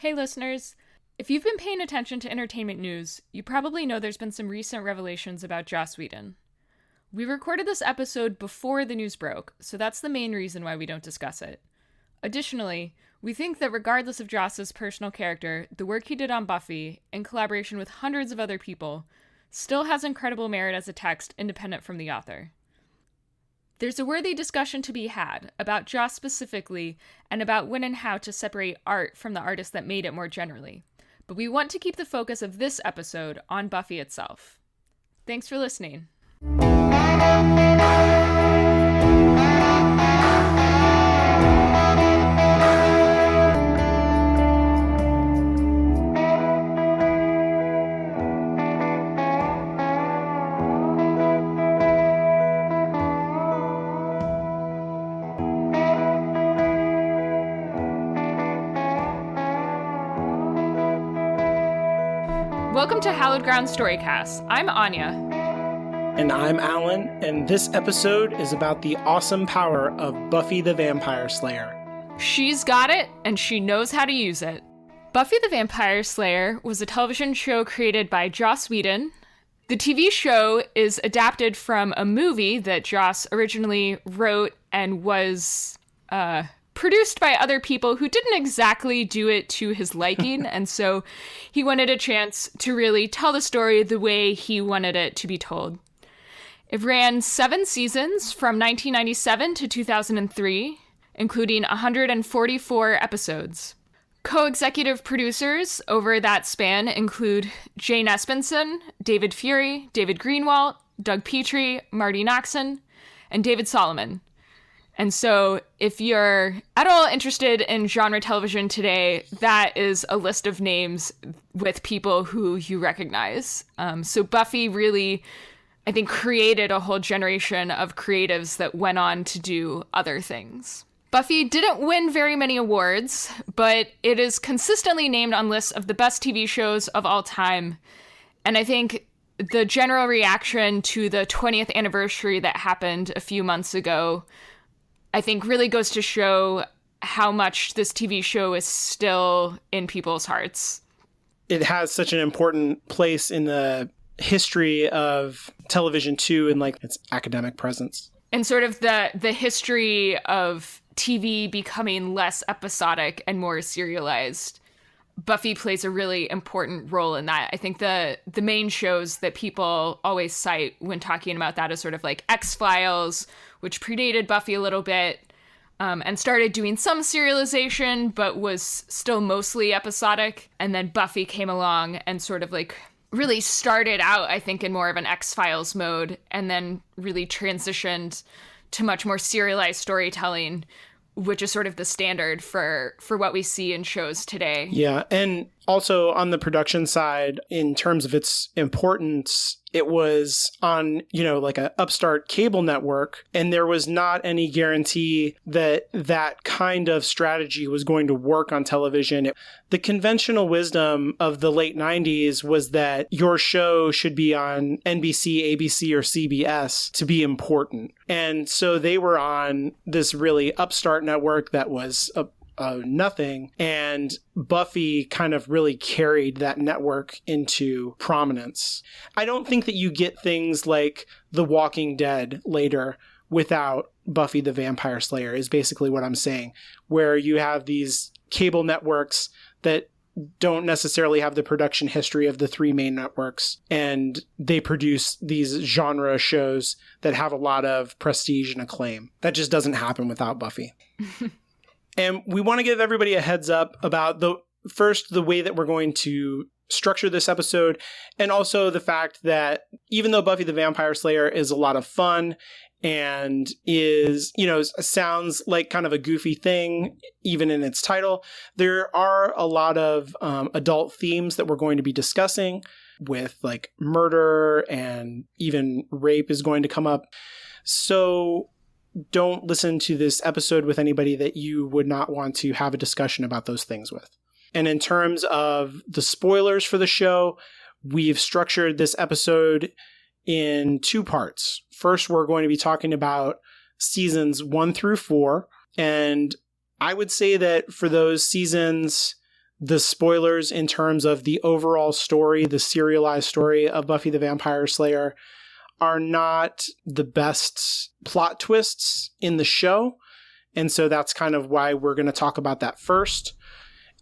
Hey listeners, if you've been paying attention to entertainment news, you probably know there's been some recent revelations about Joss Whedon. We recorded this episode before the news broke, so that's the main reason why we don't discuss it. Additionally, we think that regardless of Joss's personal character, the work he did on Buffy, in collaboration with hundreds of other people, still has incredible merit as a text independent from the author. There's a worthy discussion to be had about Joss specifically and about when and how to separate art from the artist that made it more generally, but we want to keep the focus of this episode on Buffy itself. Thanks for listening. Welcome to Hallowed Ground Storycast. I'm Anya. And I'm Alan, and this episode is about the awesome power of Buffy the Vampire Slayer. She's got it, and she knows how to use it. Buffy the Vampire Slayer was a television show created by Joss Whedon. The TV show is adapted from a movie that Joss originally wrote and was produced by other people who didn't exactly do it to his liking, and so he wanted a chance to really tell the story the way he wanted it to be told. It ran 7 seasons from 1997 to 2003, including 144 episodes. Co-executive producers over that span include Jane Espenson, David Fury, David Greenwalt, Doug Petrie, Marty Noxon, and David Solomon. And so if you're at all interested in genre television today, that is a list of names with people who you recognize. So Buffy really, I think, created a whole generation of creatives that went on to do other things. Buffy didn't win very many awards, but it is consistently named on lists of the best TV shows of all time. And I think the general reaction to the 20th anniversary that happened a few months ago, I think really goes to show how much this TV show is still in people's hearts. It has such an important place in the history of television too, and like its academic presence. And sort of the history of TV becoming less episodic and more serialized. Buffy plays a really important role in that. I think the main shows that people always cite when talking about that is sort of like X-Files, which predated Buffy a little bit, and started doing some serialization, but was still mostly episodic. And then Buffy came along and sort of like really started out, I think, in more of an X-Files mode, and then really transitioned to much more serialized storytelling, which is sort of the standard for what we see in shows today. Yeah, and also on the production side, in terms of its importance, it was on, like a upstart cable network, and there was not any guarantee that that kind of strategy was going to work on television. The conventional wisdom of the late 90s was that your show should be on NBC, ABC, or CBS to be important. And so they were on this really upstart network that was nothing, and Buffy kind of really carried that network into prominence. I don't think that you get things like The Walking Dead later without Buffy the Vampire Slayer, is basically what I'm saying, where you have these cable networks that don't necessarily have the production history of the 3 main networks, and they produce these genre shows that have a lot of prestige and acclaim. That just doesn't happen without Buffy. And we want to give everybody a heads up about the way that we're going to structure this episode, and also the fact that even though Buffy the Vampire Slayer is a lot of fun and is, sounds like kind of a goofy thing, even in its title, there are a lot of adult themes that we're going to be discussing, with like murder and even rape is going to come up. So don't listen to this episode with anybody that you would not want to have a discussion about those things with. And in terms of the spoilers for the show, we've structured this episode in 2 parts. First, we're going to be talking about seasons 1 through 4. And I would say that for those seasons, the spoilers in terms of the overall story, the serialized story of Buffy the Vampire Slayer, are not the best plot twists in the show. And so that's kind of why we're going to talk about that first.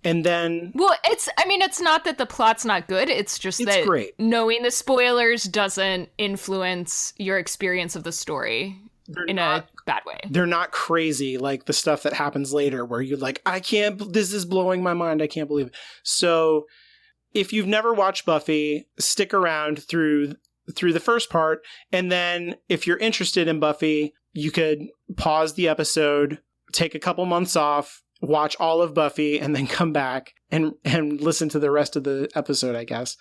And then... Well, it's not that the plot's not good. It's just that great. Knowing the spoilers doesn't influence your experience of the story a bad way. They're not crazy like the stuff that happens later where you're like, this is blowing my mind. I can't believe it. So if you've never watched Buffy, stick around through the first part. And then if you're interested in Buffy, you could pause the episode, take a couple months off, watch all of Buffy, and then come back and listen to the rest of the episode, I guess.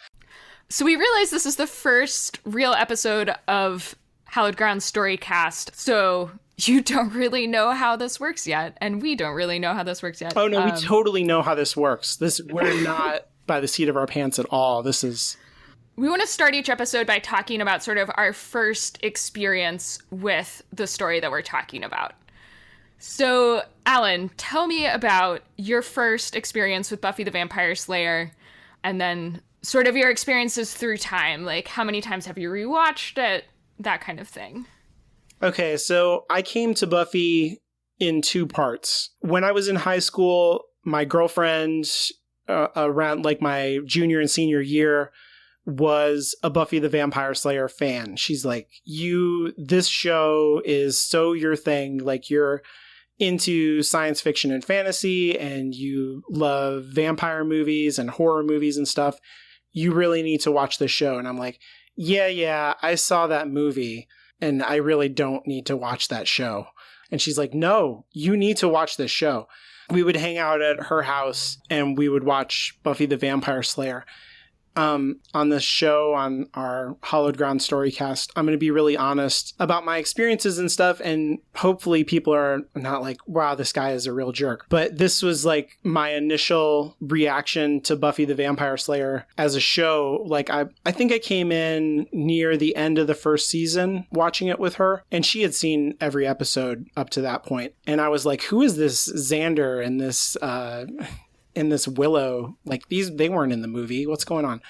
So we realize this is the first real episode of Hallowed Ground Storycast. So you don't really know how this works yet. And we don't really know how this works yet. Oh, no, we totally know how this works. We're not by the seat of our pants at all. We want to start each episode by talking about sort of our first experience with the story that we're talking about. So, Alan, tell me about your first experience with Buffy the Vampire Slayer, and then sort of your experiences through time. Like, how many times have you rewatched it? That kind of thing. Okay, so I came to Buffy in two parts. When I was in high school, my girlfriend, around like my junior and senior year, was a Buffy the Vampire Slayer fan. She's like, this show is so your thing. Like, you're into science fiction and fantasy and you love vampire movies and horror movies and stuff. You really need to watch this show. And I'm like, yeah, I saw that movie and I really don't need to watch that show. And she's like, no, you need to watch this show. We would hang out at her house and we would watch Buffy the Vampire Slayer. On this show, on our Hallowed Ground Storycast, I'm going to be really honest about my experiences and stuff, and hopefully people are not like, wow, this guy is a real jerk. But this was like my initial reaction to Buffy the Vampire Slayer as a show. Like, I think I came in near the end of the first season watching it with her, and she had seen every episode up to that point. And I was like, who is this Xander and this Willow? Like, they weren't in the movie. What's going on?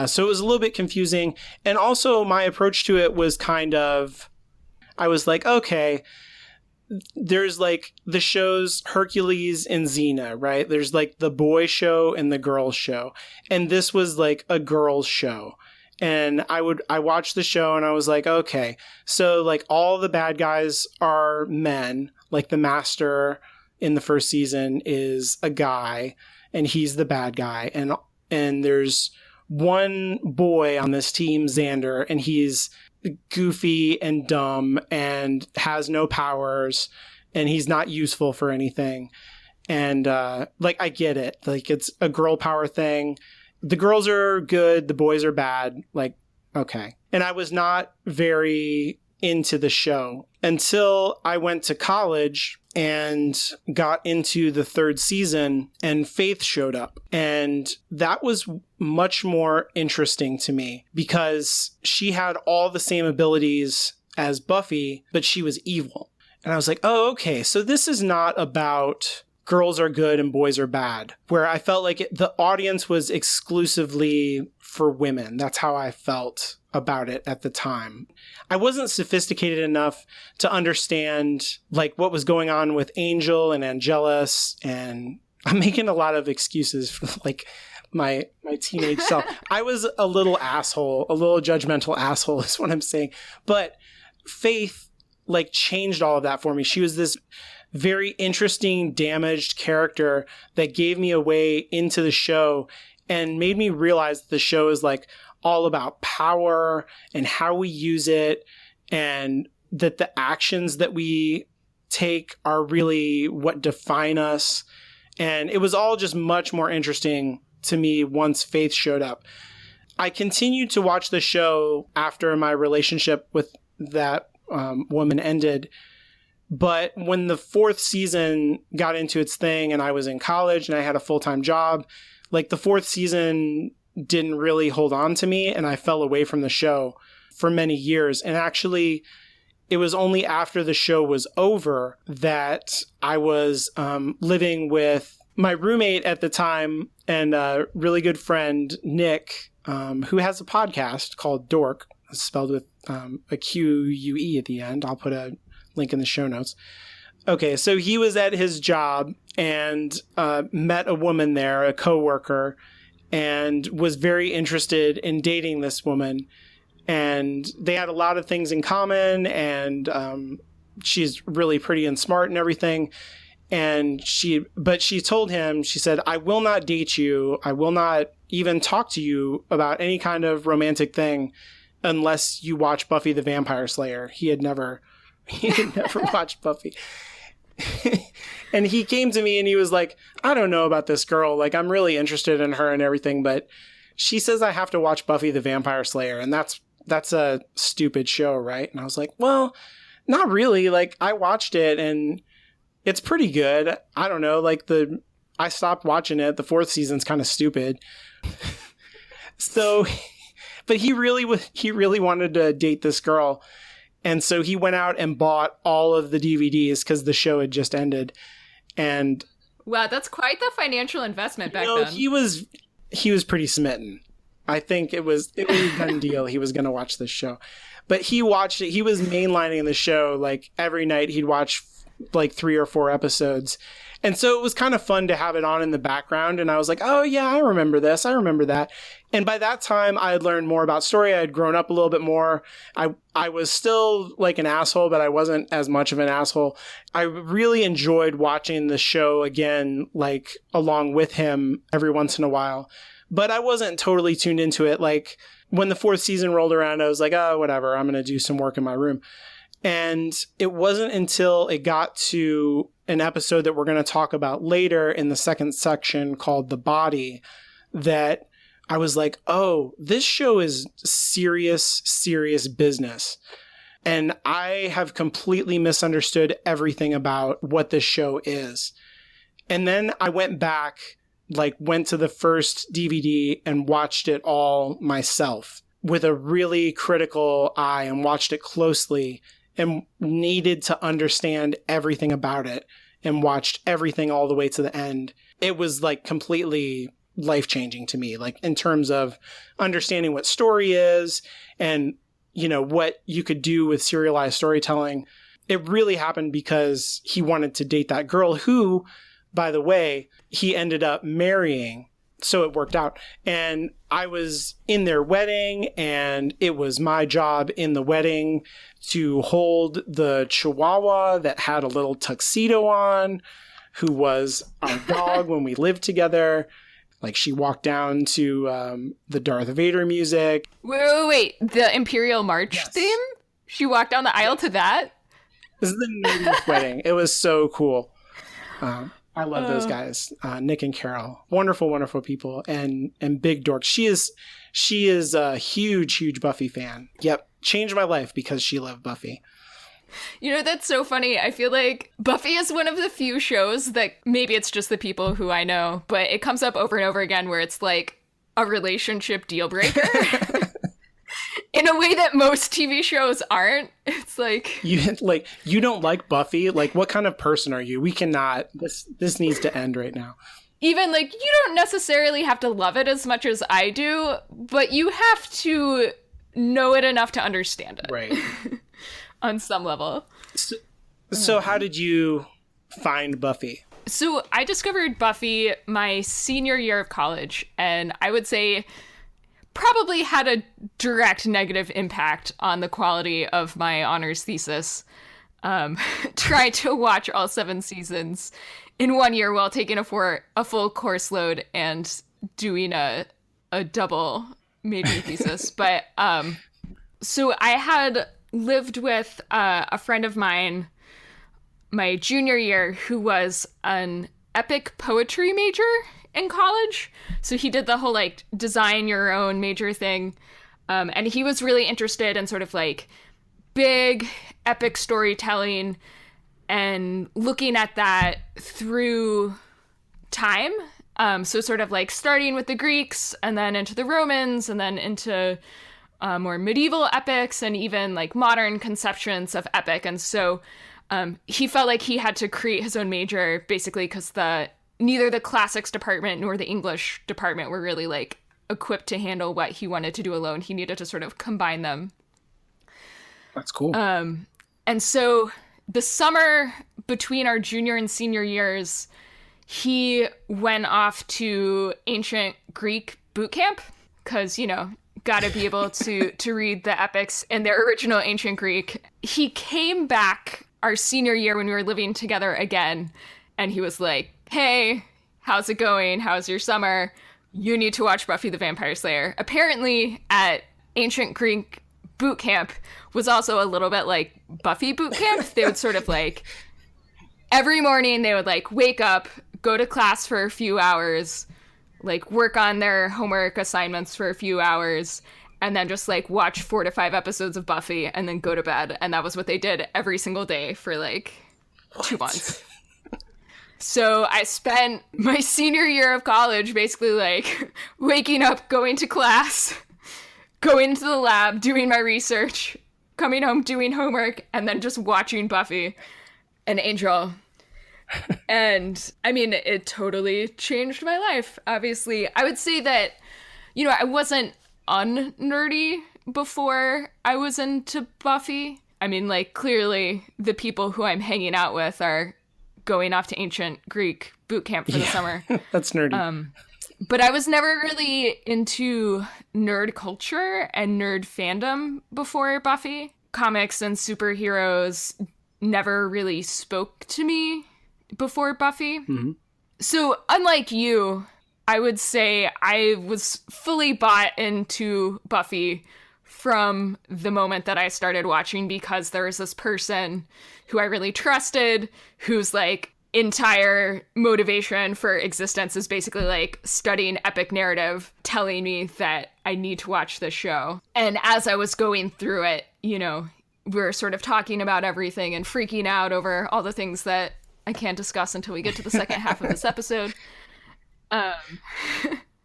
So it was a little bit confusing. And also my approach to it was kind of, I was like, okay, there's like the shows Hercules and Xena, right? There's like the boy show and the girls show. And this was like a girls show. And I watched the show and I was like, okay, so like all the bad guys are men, like the master in the first season is a guy and he's the bad guy. And there's one boy on this team, Xander, and he's goofy and dumb and has no powers and he's not useful for anything. And like, I get it. Like, it's a girl power thing. The girls are good. The boys are bad. Like, okay. And I was not very into the show until I went to college and got into the third season and Faith showed up. And that was much more interesting to me because she had all the same abilities as Buffy, but she was evil. And I was like, oh, okay, so this is not about girls are good and boys are bad, where I felt like the audience was exclusively for women. That's how I felt about it at the time. I wasn't sophisticated enough to understand like what was going on with Angel and Angelus, and I'm making a lot of excuses for like my teenage self. I was a little asshole, a little judgmental asshole is what I'm saying. But Faith like changed all of that for me. She was this very interesting, damaged character that gave me a way into the show and made me realize that the show is like all about power and how we use it, and that the actions that we take are really what define us. And it was all just much more interesting to me once Faith showed up. I continued to watch the show after my relationship with that woman ended. But when the fourth season got into its thing and I was in college and I had a full-time job, like the fourth season didn't really hold on to me and I fell away from the show for many years. And actually, it was only after the show was over that I was living with my roommate at the time and a really good friend, Nick, who has a podcast called Dork, spelled with a Q-U-E at the end. I'll put a link in the show notes. Okay, so he was at his job and met a woman there, a coworker, and was very interested in dating this woman. And they had a lot of things in common, and she's really pretty and smart and everything. But she told him, she said, I will not date you. I will not even talk to you about any kind of romantic thing unless you watch Buffy the Vampire Slayer. He had never watched Buffy. And he came to me and he was like, I don't know about this girl. Like, I'm really interested in her and everything, but she says I have to watch Buffy the Vampire Slayer. And that's a stupid show, right? And I was like, well, not really. Like, I watched it and it's pretty good. I don't know. Like, I stopped watching it. The 4th season's kind of stupid. So, but he really wanted to date this girl. And so he went out and bought all of the DVDs because the show had just ended. And wow, that's quite the financial investment back then. He was pretty smitten. I think it was a done deal. He was going to watch this show. But he watched it. He was mainlining the show like every night. He'd watch like 3 or 4 episodes. And so it was kind of fun to have it on in the background. And I was like, oh, yeah, I remember this. I remember that. And by that time, I had learned more about story. I had grown up a little bit more. I was still like an asshole, but I wasn't as much of an asshole. I really enjoyed watching the show again, like along with him every once in a while. But I wasn't totally tuned into it. Like when the 4th season rolled around, I was like, oh, whatever. I'm going to do some work in my room. And it wasn't until it got to an episode that we're going to talk about later in the second section called The Body that I was like, oh, this show is serious, serious business. And I have completely misunderstood everything about what this show is. And then I went back, went to the first DVD and watched it all myself with a really critical eye and watched it closely and needed to understand everything about it and watched everything all the way to the end. It was completely life-changing to me, in terms of understanding what story is and, what you could do with serialized storytelling. It really happened because he wanted to date that girl who, by the way, he ended up marrying. So it worked out. And I was in their wedding, and it was my job in the wedding to hold the Chihuahua that had a little tuxedo on, who was our dog when we lived together. She walked down to the Darth Vader music. Wait. The Imperial March theme? She walked down the aisle to that? This is the 90s wedding. It was so cool. I love those guys, Nick and Carol. Wonderful, wonderful people, and big dorks. She is a huge, huge Buffy fan. Yep, changed my life because she loved Buffy. That's so funny. I feel like Buffy is one of the few shows that maybe it's just the people who I know, but it comes up over and over again where it's like a relationship deal breaker. In a way that most TV shows aren't. It's like you don't like Buffy? What kind of person are you? We cannot. This needs to end right now. Even you don't necessarily have to love it as much as I do, but you have to know it enough to understand it. Right. On some level. So how did you find Buffy? So I discovered Buffy my senior year of college, and I would say probably had a direct negative impact on the quality of my honors thesis. Tried to watch all 7 seasons in 1 year while taking a full course load and doing a double major thesis. But so I had lived with a friend of mine my junior year who was an epic poetry major in college. So he did the whole design your own major thing. And he was really interested in sort of big epic storytelling and looking at that through time. So sort of starting with the Greeks and then into the Romans and then into more medieval epics and even modern conceptions of epic. And so he felt like he had to create his own major basically because the neither the classics department nor the English department were really like equipped to handle what he wanted to do alone. He needed to sort of combine them. That's cool. And so the summer between our junior and senior years, he went off to ancient Greek boot camp because, you know, got to be able to read the epics in their original ancient Greek. He came back our senior year when we were living together again, and he was like, hey, how's it going? How's your summer? You need to watch Buffy the Vampire Slayer. Apparently at ancient Greek boot camp was also a little bit like Buffy boot camp. They would sort of like, every morning they would like wake up, go to class for a few hours, like work on their homework assignments for a few hours, and then just like watch 4 to 5 episodes of Buffy and then go to bed. And that was what they did every single day for like 2 months. So I spent my senior year of college basically like waking up, going to class, going to the lab, doing my research, coming home, doing homework, and then just watching Buffy and Angel. And I mean, it totally changed my life, obviously. I would say that, you know, I wasn't unnerdy before I was into Buffy. I mean, like, clearly the people who I'm hanging out with are going off to ancient Greek boot camp for the summer. That's nerdy. But I was never really into nerd culture and nerd fandom before Buffy. Comics and superheroes never really spoke to me before Buffy. Mm-hmm. So unlike you, I would say I was fully bought into Buffy from the moment that I started watching, because there was this person who I really trusted, whose like entire motivation for existence is basically like studying epic narrative, telling me that I need to watch this show. And as I was going through it, you know, we were sort of talking about everything and freaking out over all the things that I can't discuss until we get to the second half of this episode.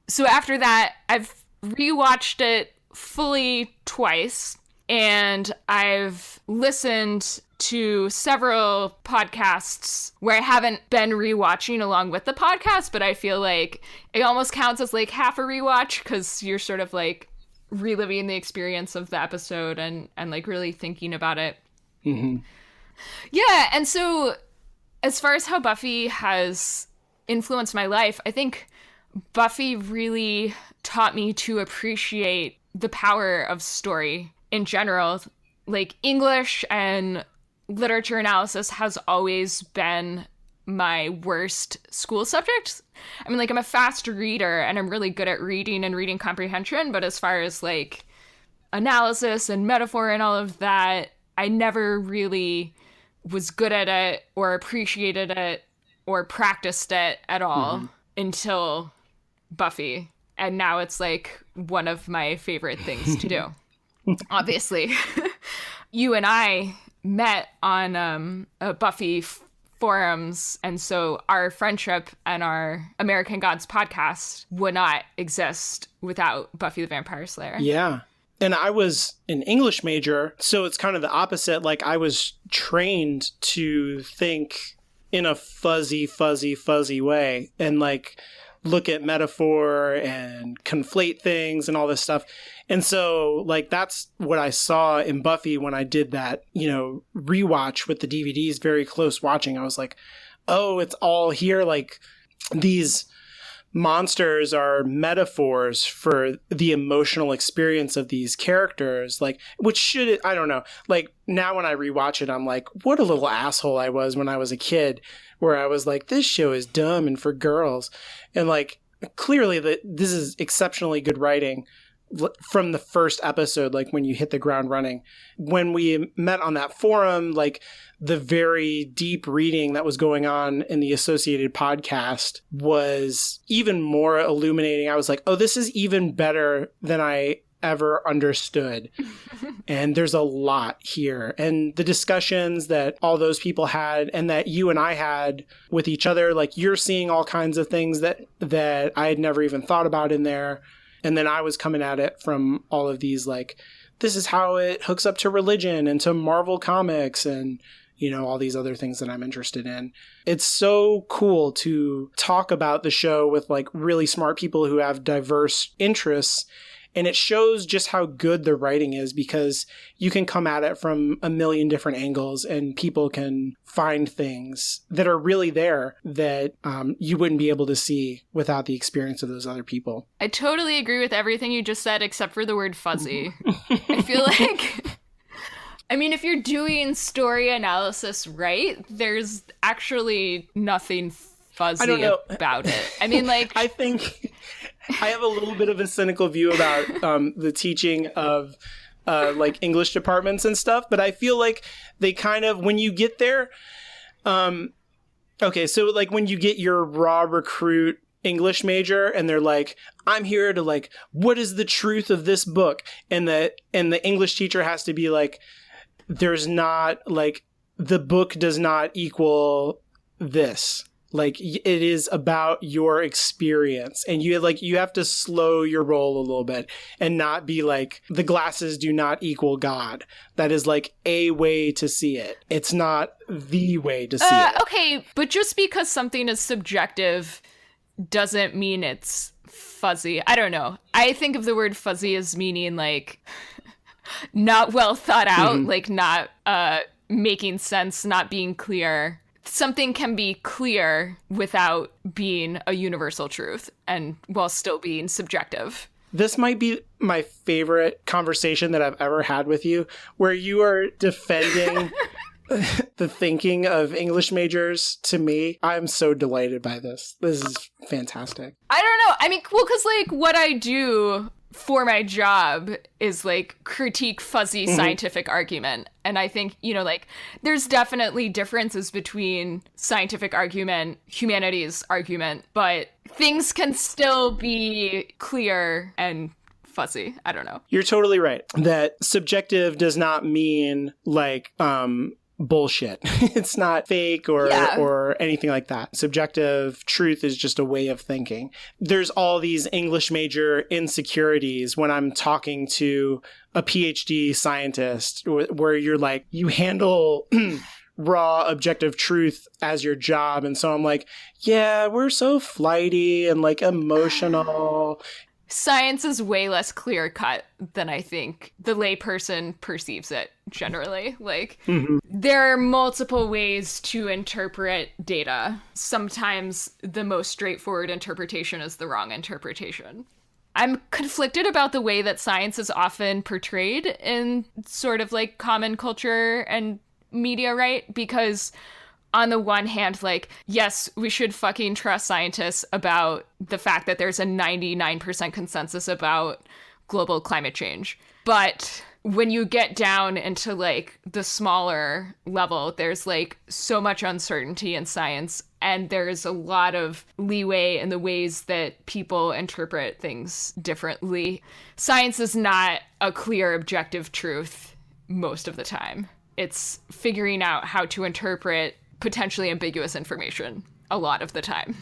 So after that, I've rewatched it fully twice, and I've listened to several podcasts where I haven't been rewatching along with the podcast, but I feel like it almost counts as like half a rewatch, because you're sort of like reliving the experience of the episode and like really thinking about it. Mm-hmm. Yeah, and so as far as how Buffy has influenced my life, I think Buffy really taught me to appreciate the power of story in general. Like, English and literature analysis has always been my worst school subject. I mean, like, I'm a fast reader and I'm really good at reading and reading comprehension, but as far as like analysis and metaphor and all of that, I never really was good at it or appreciated it or practiced it at all until Buffy. And now it's like one of my favorite things to do. Obviously, you and I met on Buffy forums, and so our friendship and our American Gods podcast would not exist without Buffy the Vampire Slayer. Yeah. And I was an English major, so it's kind of the opposite. Like, I was trained to think in a fuzzy way and like look at metaphor and conflate things and all this stuff. And so like that's what I saw in Buffy when I did that, you know, rewatch with the DVDs, very close watching. I was like, oh, it's all here. Like, these monsters are metaphors for the emotional experience of these characters, like, which should, I don't know, like, now when I rewatch it, I'm like, what a little asshole I was when I was a kid, where I was like, this show is dumb and for girls. And like, clearly this is exceptionally good writing from the first episode, like when you hit the ground running. When we met on that forum, like, the very deep reading that was going on in the associated podcast was even more illuminating. I was like, oh, this is even better than I ever understood. And there's a lot here. And the discussions that all those people had and that you and I had with each other, like, you're seeing all kinds of things that I had never even thought about in there. And then I was coming at it from all of these, like, this is how it hooks up to religion and to Marvel Comics and all these other things that I'm interested in. It's so cool to talk about the show with like really smart people who have diverse interests. And it shows just how good the writing is because you can come at it from a million different angles and people can find things that are really there that you wouldn't be able to see without the experience of those other people. I totally agree with everything you just said except for the word fuzzy. I feel like, I mean, if you're doing story analysis right, there's actually nothing fuzzy about it. I mean, like... I think... I have a little bit of a cynical view about the teaching of like English departments and stuff, but I feel like they kind of, when you get there, okay, so like when you get your raw recruit English major and they're like, I'm here to like, what is the truth of this book? And the English teacher has to be like, there's not like, the book does not equal this. Like, it is about your experience, and you have to slow your roll a little bit and not be like, the glasses do not equal God. That is like a way to see it. It's not the way to see it. Okay, but just because something is subjective doesn't mean it's fuzzy. I don't know. I think of the word fuzzy as meaning like not well thought out, like not making sense, not being clear. Something can be clear without being a universal truth and while still being subjective. This might be my favorite conversation that I've ever had with you, where you are defending the thinking of English majors to me. I'm so delighted by this. This is fantastic. I don't know. I mean, well, because like what I do for my job is like critique fuzzy scientific argument. And I think, like there's definitely differences between scientific argument, humanities argument, but things can still be clear and fuzzy. I don't know. You're totally right. That subjective does not mean like, bullshit. It's not fake or anything like that. Subjective truth is just a way of thinking. There's all these English major insecurities when I'm talking to a PhD scientist where you're like, you handle raw objective truth as your job. And so I'm like, yeah, we're so flighty and like emotional. Science is way less clear-cut than I think the layperson perceives it generally. Like, there are multiple ways to interpret data. Sometimes the most straightforward interpretation is the wrong interpretation. I'm conflicted about the way that science is often portrayed in sort of like common culture and media, right? Because on the one hand, like, yes, we should fucking trust scientists about the fact that there's a 99% consensus about global climate change. But when you get down into like the smaller level, there's like so much uncertainty in science, and there's a lot of leeway in the ways that people interpret things differently. Science is not a clear, objective truth most of the time. It's figuring out how to interpret potentially ambiguous information a lot of the time.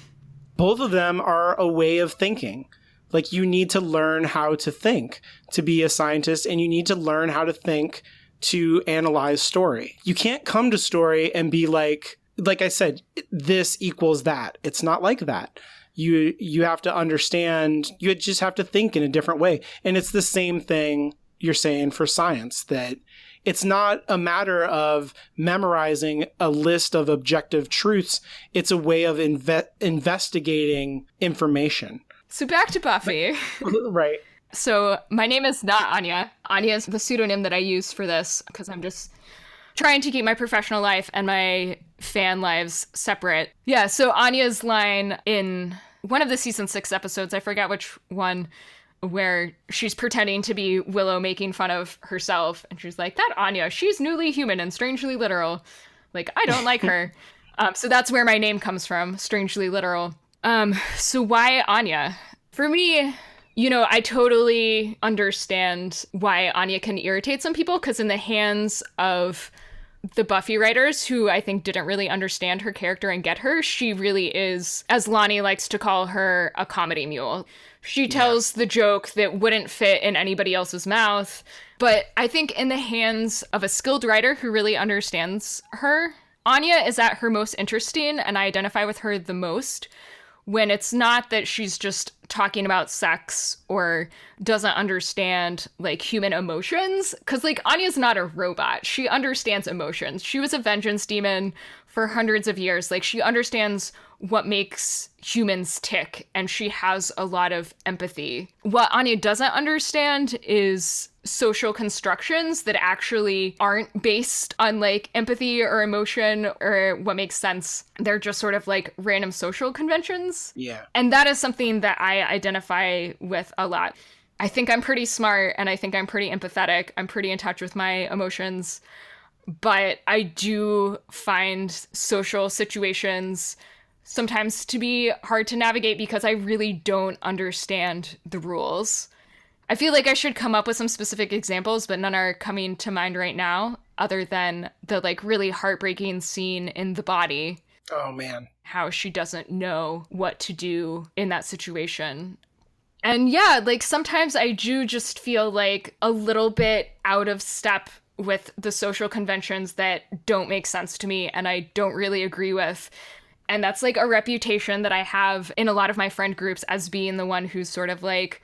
Both of them are a way of thinking. Like, you need to learn how to think to be a scientist, and you need to learn how to think to analyze story. You can't come to story and be like I said, this equals that. It's not like that. You have to understand, you just have to think in a different way. And it's the same thing you're saying for science, that it's not a matter of memorizing a list of objective truths. It's a way of investigating information. So back to Buffy. Right. So my name is not Anya. Anya is the pseudonym that I use for this because I'm just trying to keep my professional life and my fan lives separate. Yeah, so Anya's line in one of the season 6 episodes, I forgot which one, where she's pretending to be Willow making fun of herself. And she's like, that Anya, she's newly human and strangely literal. Like, I don't like her. So that's where my name comes from, strangely literal. So why Anya? For me, I totally understand why Anya can irritate some people, because in the hands of the Buffy writers, who I think didn't really understand her character and get her. She really is, as Lonnie likes to call her, a comedy mule. She tells the joke that wouldn't fit in anybody else's mouth. But I think in the hands of a skilled writer who really understands her, Anya is at her most interesting, and I identify with her the most when it's not that she's just talking about sex or doesn't understand, like, human emotions. Because, like, Anya's not a robot. She understands emotions. She was a vengeance demon for hundreds of years. Like, she understands what makes humans tick, and she has a lot of empathy. What Anya doesn't understand is social constructions that actually aren't based on, like, empathy or emotion or what makes sense. They're just sort of like random social conventions. Yeah. And that is something that I identify with a lot. I think I'm pretty smart, and I think I'm pretty empathetic. I'm pretty in touch with my emotions. But I do find social situations sometimes to be hard to navigate because I really don't understand the rules. I feel like I should come up with some specific examples, but none are coming to mind right now, other than the, like, really heartbreaking scene in The Body. Oh, man. How she doesn't know what to do in that situation. And yeah, like, sometimes I do just feel like a little bit out of step with the social conventions that don't make sense to me and I don't really agree with. And that's, like, a reputation that I have in a lot of my friend groups as being the one who's sort of, like,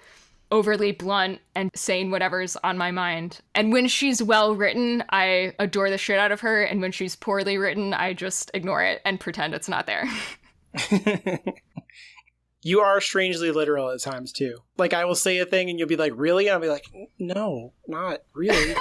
overly blunt and saying whatever's on my mind. And when she's well written, I adore the shit out of her. And when she's poorly written, I just ignore it and pretend it's not there. You are strangely literal at times, too. Like, I will say a thing and you'll be like, really? And I'll be like, no, not really.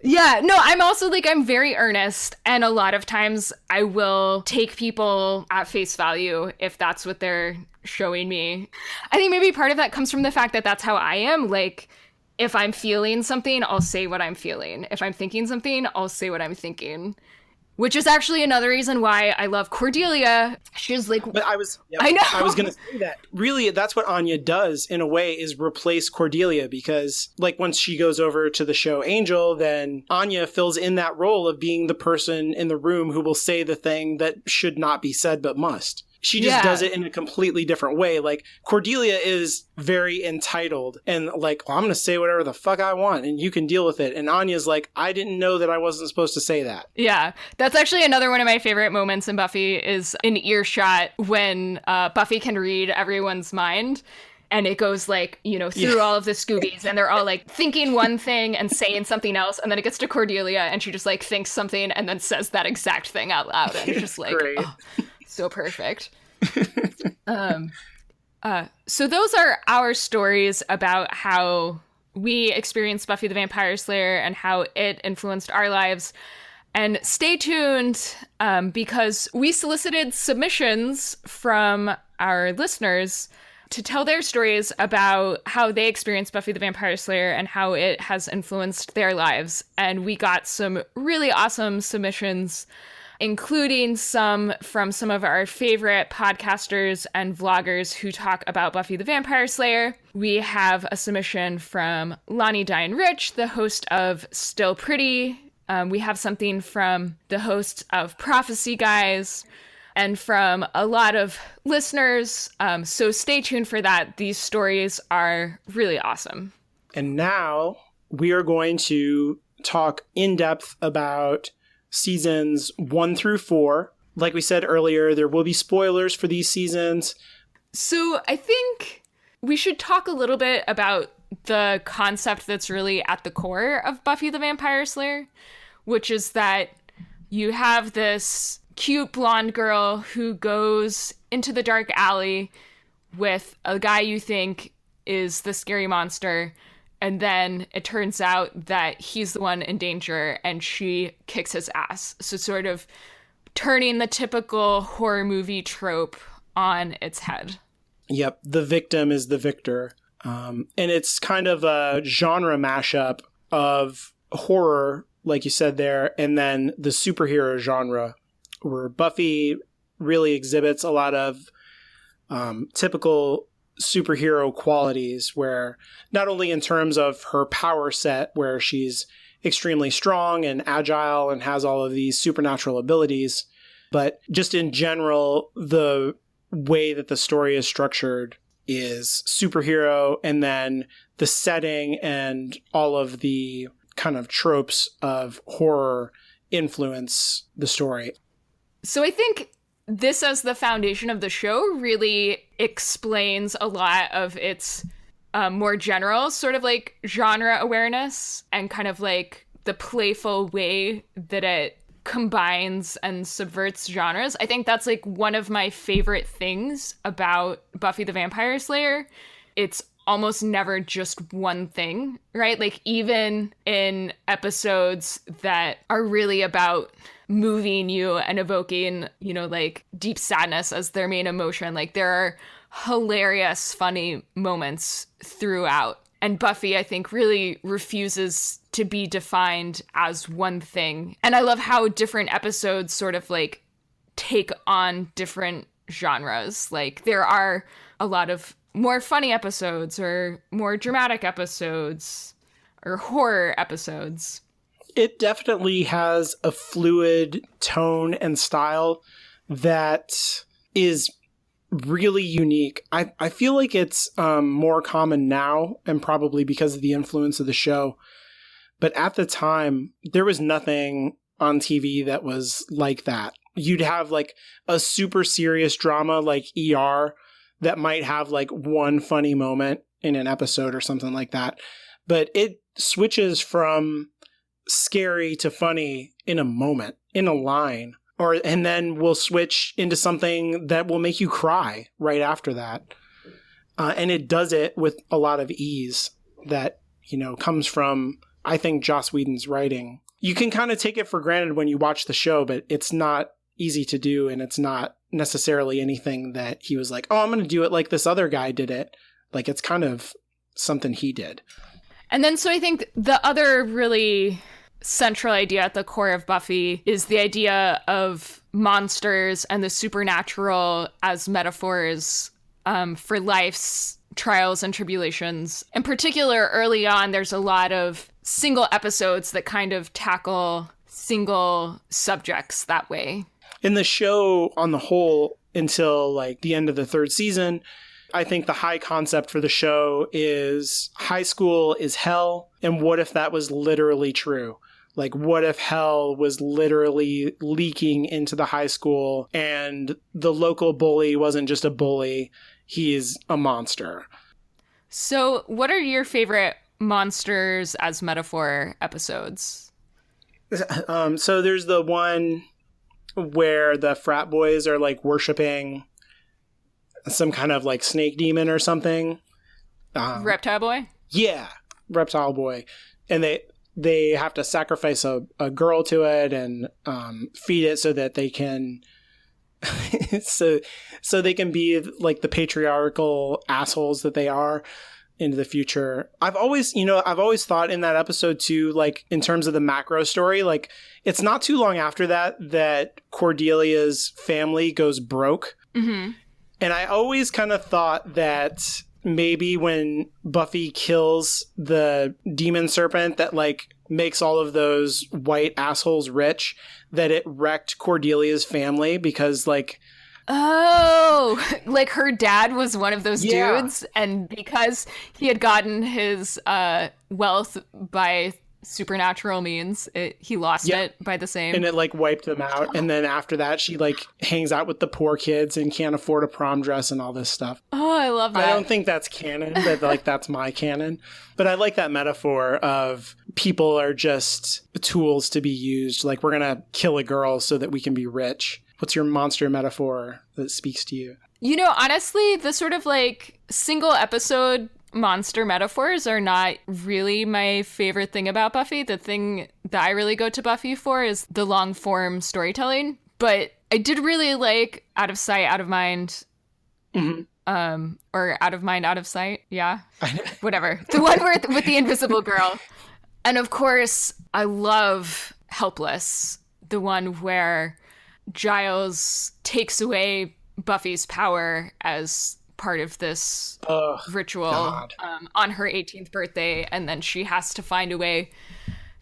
Yeah, no, I'm also, like, I'm very earnest, and a lot of times I will take people at face value if that's what they're showing me. I think maybe part of that comes from the fact that that's how I am. Like, if I'm feeling something, I'll say what I'm feeling. If I'm thinking something, I'll say what I'm thinking. Which is actually another reason why I love Cordelia. She's like... But I know. I was going to say that. Really, that's what Anya does, in a way, is replace Cordelia. Because, like, once she goes over to the show Angel, then Anya fills in that role of being the person in the room who will say the thing that should not be said but must. She just does it in a completely different way. Like, Cordelia is very entitled and like, well, I'm going to say whatever the fuck I want and you can deal with it. And Anya's like, I didn't know that I wasn't supposed to say that. Yeah. That's actually another one of my favorite moments in Buffy is in Earshot when Buffy can read everyone's mind. And it goes, like, you know, through all of the Scoobies, and they're all, like, thinking one thing and saying something else, and then it gets to Cordelia, and she just, like, thinks something and then says that exact thing out loud. And it's just like, oh, so perfect. So those are our stories about how we experienced Buffy the Vampire Slayer and how it influenced our lives. And stay tuned because we solicited submissions from our listeners to tell their stories about how they experienced Buffy the Vampire Slayer and how it has influenced their lives. And we got some really awesome submissions, including some from some of our favorite podcasters and vloggers who talk about Buffy the Vampire Slayer. We have a submission from Lonnie Diane Rich, the host of Still Pretty. We have something from the hosts of Prophecy Guys, and from a lot of listeners. So stay tuned for that. These stories are really awesome. And now we are going to talk in depth about seasons 1 through 4. Like we said earlier, there will be spoilers for these seasons. So I think we should talk a little bit about the concept that's really at the core of Buffy the Vampire Slayer, which is that you have this cute blonde girl who goes into the dark alley with a guy you think is the scary monster, and then it turns out that he's the one in danger and she kicks his ass. So sort of turning the typical horror movie trope on its head. Yep, the victim is the victor. And it's kind of a genre mashup of horror, like you said there, and then the superhero genre, where Buffy really exhibits a lot of typical superhero qualities, where not only in terms of her power set, where she's extremely strong and agile and has all of these supernatural abilities. But just in general, the way that the story is structured is superhero, and then the setting and all of the kind of tropes of horror influence the story. So I think this as the foundation of the show really explains a lot of its more general sort of like genre awareness and kind of like the playful way that it combines and subverts genres. I think that's like one of my favorite things about Buffy the Vampire Slayer. It's almost never just one thing, right? Like even in episodes that are really about moving you and evoking, you know, like deep sadness as their main emotion, like there are hilarious, funny moments throughout. And Buffy, I think, really refuses to be defined as one thing. And I love how different episodes sort of like take on different genres. Like there are a lot of more funny episodes or more dramatic episodes or horror episodes. It definitely has a fluid tone and style that is really unique. I feel like it's more common now, and probably because of the influence of the show. But at the time, there was nothing on TV that was like that. You'd have like a super serious drama like ER that might have like one funny moment in an episode or something like that. But it switches from scary to funny in a moment, in a line. And then we'll switch into something that will make you cry right after that. And it does it with a lot of ease that, you know, comes from, I think, Joss Whedon's writing. You can kind of take it for granted when you watch the show, but it's not easy to do, and it's not necessarily anything that he was like, oh, I'm going to do it like this other guy did it. Like, it's kind of something he did. And then so I think the other really central idea at the core of Buffy is the idea of monsters and the supernatural as metaphors for life's trials and tribulations. In particular, early on, there's a lot of single episodes that kind of tackle single subjects that way. In the show on the whole, until like the end of the third season, I think the high concept for the show is high school is hell. And what if that was literally true? Like, what if hell was literally leaking into the high school and the local bully wasn't just a bully, he's a monster? So what are your favorite monsters as metaphor episodes? So there's the one where the frat boys are like worshiping some kind of like snake demon or something. Reptile Boy? Yeah, Reptile Boy. And they have to sacrifice a girl to it and feed it so that they can so they can be like the patriarchal assholes that they are into the future. I've always thought in that episode too, like in terms of the macro story, like it's not too long after that Cordelia's family goes broke. Mm-hmm. And I always kind of thought that maybe when Buffy kills the demon serpent that like makes all of those white assholes rich, that it wrecked Cordelia's family because like, oh, like her dad was one of those dudes, and because he had gotten his wealth by supernatural means, he lost it by the same. And it like wiped them out. And then after that, she like hangs out with the poor kids and can't afford a prom dress and all this stuff. Oh, I love that. I don't think that's canon, but like that's my canon. But I like that metaphor of people are just tools to be used. Like, we're going to kill a girl so that we can be rich. What's your monster metaphor that speaks to you? You know, honestly, the sort of like single episode monster metaphors are not really my favorite thing about Buffy. The thing that I really go to Buffy for is the long form storytelling. But I did really like Out of Sight, Out of Mind. Mm-hmm. Or Out of Mind, Out of Sight. Yeah. Whatever. The one with the invisible girl. And of course, I love Helpless. The one where Giles takes away Buffy's power as part of this ritual on her 18th birthday, and then she has to find a way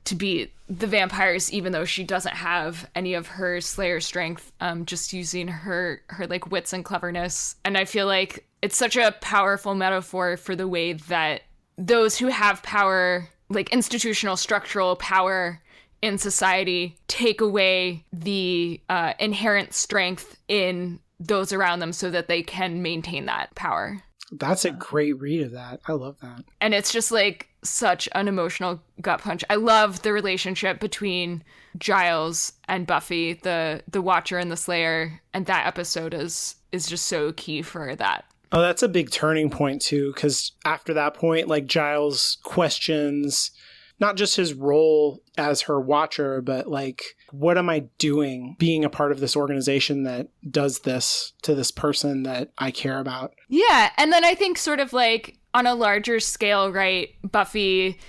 to beat the vampires, even though she doesn't have any of her Slayer strength, just using her like wits and cleverness. And I feel like it's such a powerful metaphor for the way that those who have power, like institutional structural power in society, take away the inherent strength in those around them so that they can maintain that power. That's a great read of that. I love that. And it's just like such an emotional gut punch. I love the relationship between Giles and Buffy, the Watcher and the Slayer, and that episode is just so key for that. Oh, that's a big turning point too, because after that point, like Giles questions not just his role as her Watcher, but like, what am I doing being a part of this organization that does this to this person that I care about? Yeah. And then I think sort of like on a larger scale, right, Buffy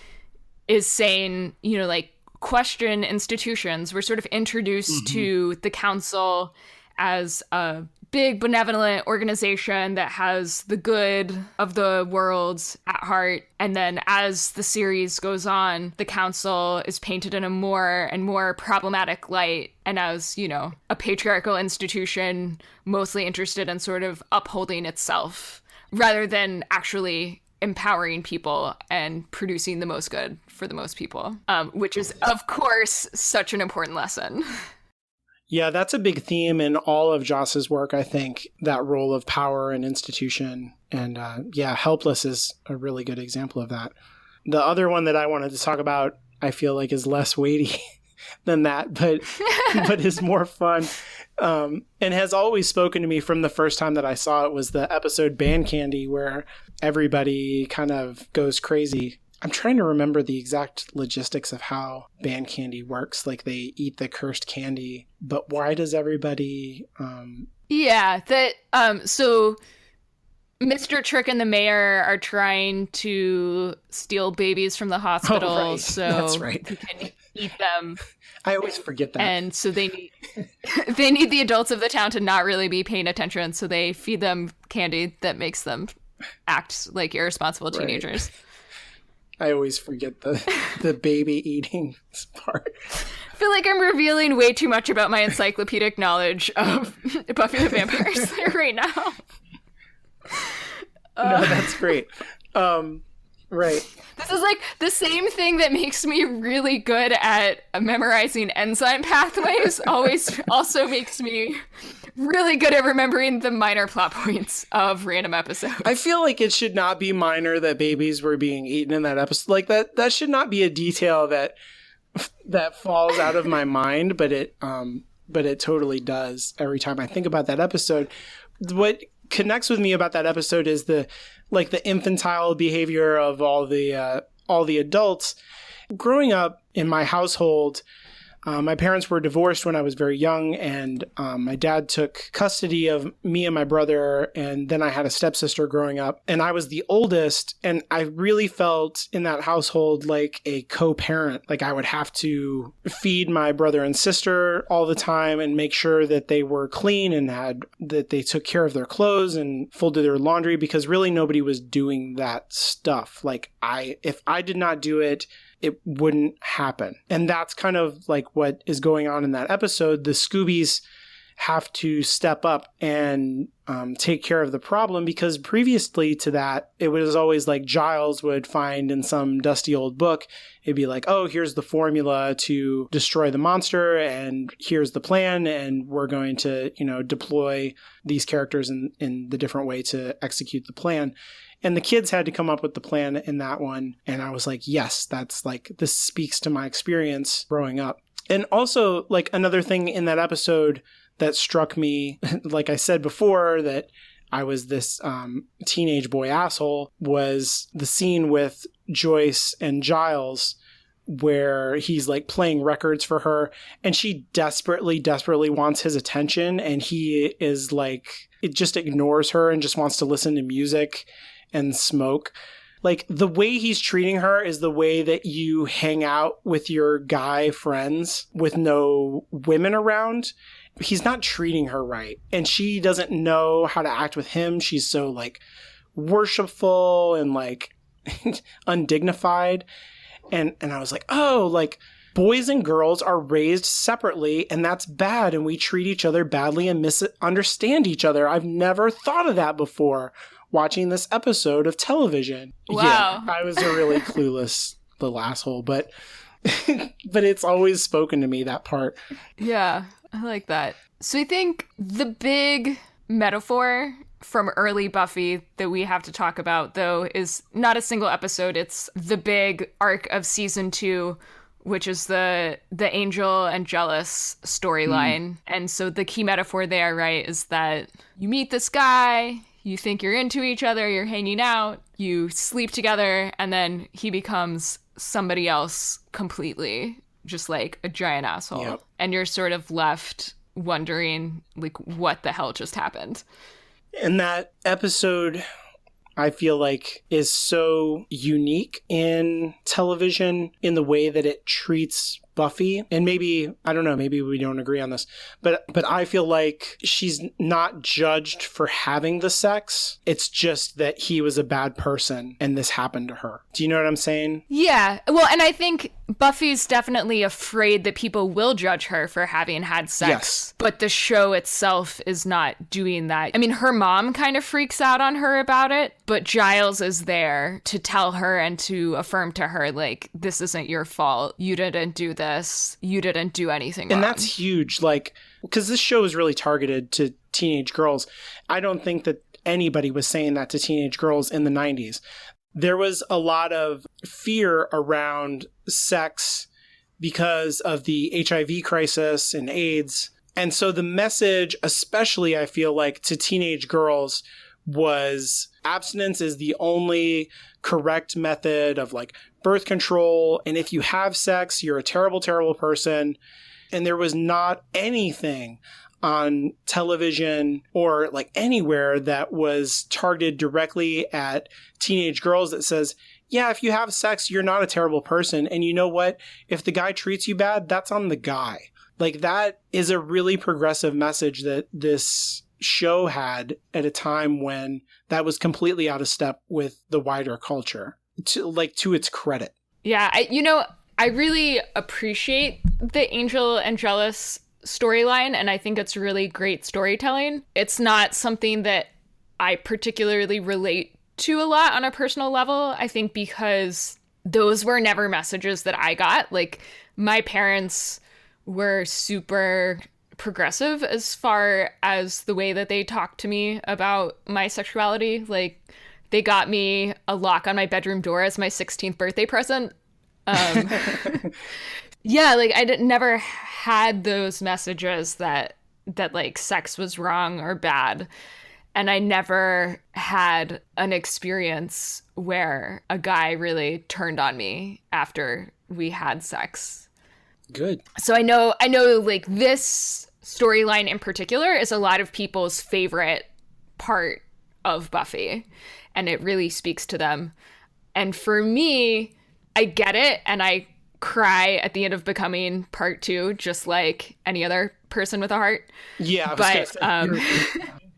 is saying, you know, like, question institutions. We're sort of introduced to the council as a big benevolent organization that has the good of the world at heart. And then as the series goes on, the council is painted in a more and more problematic light. And as, you know, a patriarchal institution mostly interested in sort of upholding itself rather than actually empowering people and producing the most good for the most people, which is, of course, such an important lesson. Yeah, that's a big theme in all of Joss's work, I think, that role of power and institution. And Helpless is a really good example of that. The other one that I wanted to talk about, I feel like is less weighty than that, but is more fun. And has always spoken to me from the first time that I saw it was the episode Band Candy, where everybody kind of goes crazy. I'm trying to remember the exact logistics of how band candy works. Like they eat the cursed candy, but why does everybody... So Mr. Trick and the mayor are trying to steal babies from the hospital. Oh, right. So that's right. they can eat them. I always forget that. And so they need the adults of the town to not really be paying attention, so they feed them candy that makes them act like irresponsible teenagers. Right. I always forget the baby eating part. I feel like I'm revealing way too much about my encyclopedic knowledge of Buffy the Vampire Slayer right now. No, that's great. Right. This is like the same thing that makes me really good at memorizing enzyme pathways also makes me really good at remembering the minor plot points of random episodes. I feel like it should not be minor that babies were being eaten in that episode. Like that should not be a detail that falls out of my mind, but it totally does every time I think about that episode. What connects with me about that episode is the infantile behavior of all the adults. Growing up in my household, my parents were divorced when I was very young, and my dad took custody of me and my brother, and then I had a stepsister growing up, and I was the oldest, and I really felt in that household like a co-parent. Like I would have to feed my brother and sister all the time and make sure that they were clean and that they took care of their clothes and folded their laundry, because really nobody was doing that stuff. Like if I did not do it, it wouldn't happen. And that's kind of like what is going on in that episode. The Scoobies have to step up and take care of the problem, because previously to that, it was always like Giles would find in some dusty old book, it'd be like, oh, here's the formula to destroy the monster, and here's the plan, and we're going to, deploy these characters in the different way to execute the plan. And the kids had to come up with the plan in that one. And I was like, yes, that's like, this speaks to my experience growing up. And also, like, another thing in that episode that struck me, like I said before, that I was this teenage boy asshole, was the scene with Joyce and Giles, where he's like playing records for her and she desperately wants his attention. And he is like, it just ignores her and just wants to listen to music and smoke. Like the way he's treating her is the way that you hang out with your guy friends with no women around. He's not treating her right. And she doesn't know how to act with him. She's so like worshipful and like undignified. And I was like, oh, like boys and girls are raised separately and that's bad. And we treat each other badly and misunderstand each other. I've never thought of that before watching this episode of television. Wow. Yeah, I was a really clueless little asshole, but but it's always spoken to me, that part. Yeah, I like that. So I think the big metaphor from early Buffy that we have to talk about, though, is not a single episode. It's the big arc of season 2, which is the Angel and Jealous storyline. And so the key metaphor there, right, is that you meet this guy, you think you're into each other, you're hanging out, you sleep together, and then he becomes somebody else completely, just like a giant asshole. Yep. And you're sort of left wondering, like, what the hell just happened? And that episode, I feel like, is so unique in television in the way that it treats Buffy. And maybe, I don't know, maybe we don't agree on this, but I feel like she's not judged for having the sex. It's just that he was a bad person and this happened to her. Do you know what I'm saying? Yeah. Well, and I think Buffy's definitely afraid that people will judge her for having had sex. Yes. But the show itself is not doing that. I mean, her mom kind of freaks out on her about it, but Giles is there to tell her and to affirm to her, like, this isn't your fault. You didn't do this. You didn't do anything wrong. And that's huge, like, because this show is really targeted to teenage girls. I don't think that anybody was saying that to teenage girls in the 90s. There was a lot of fear around sex because of the HIV crisis and AIDS. And so the message, especially I feel like to teenage girls, was abstinence is the only correct method of like birth control. And if you have sex, you're a terrible, terrible person. And there was not anything on television or like anywhere that was targeted directly at teenage girls that says, yeah, if you have sex, you're not a terrible person. And you know what? If the guy treats you bad, that's on the guy. Like, that is a really progressive message that this show had at a time when that was completely out of step with the wider culture, to its credit. Yeah, I really appreciate the Angel and Jealous storyline, and I think it's really great storytelling. It's not something that I particularly relate to a lot on a personal level, I think, because those were never messages that I got. Like, my parents were super progressive as far as the way that they talked to me about my sexuality. Like, they got me a lock on my bedroom door as my 16th birthday present. Yeah, like, I never had those messages that like sex was wrong or bad. And I never had an experience where a guy really turned on me after we had sex. Good. So I know like this storyline in particular is a lot of people's favorite part of Buffy, and it really speaks to them. And for me, I get it, and I cry at the end of Becoming Part 2, just like any other person with a heart. Yeah, but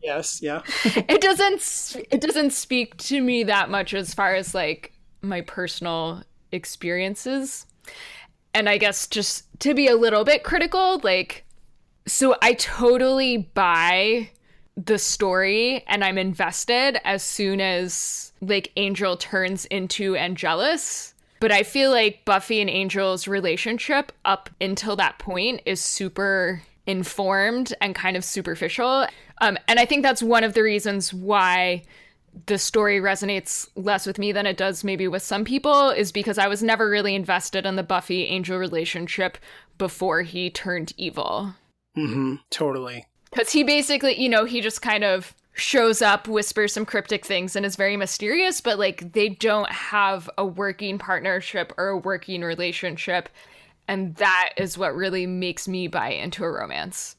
yes, yeah. it doesn't speak to me that much as far as like my personal experiences. And I guess just to be a little bit critical, like, so I totally buy the story and I'm invested as soon as like Angel turns into Angelus. But I feel like Buffy and Angel's relationship up until that point is super informed and kind of superficial. And I think that's one of the reasons why the story resonates less with me than it does maybe with some people, is because I was never really invested in the Buffy-Angel relationship before he turned evil. Mm-hmm, totally. Because he basically, he just kind of shows up, whispers some cryptic things, and is very mysterious, but like they don't have a working partnership or a working relationship. And that is what really makes me buy into a romance.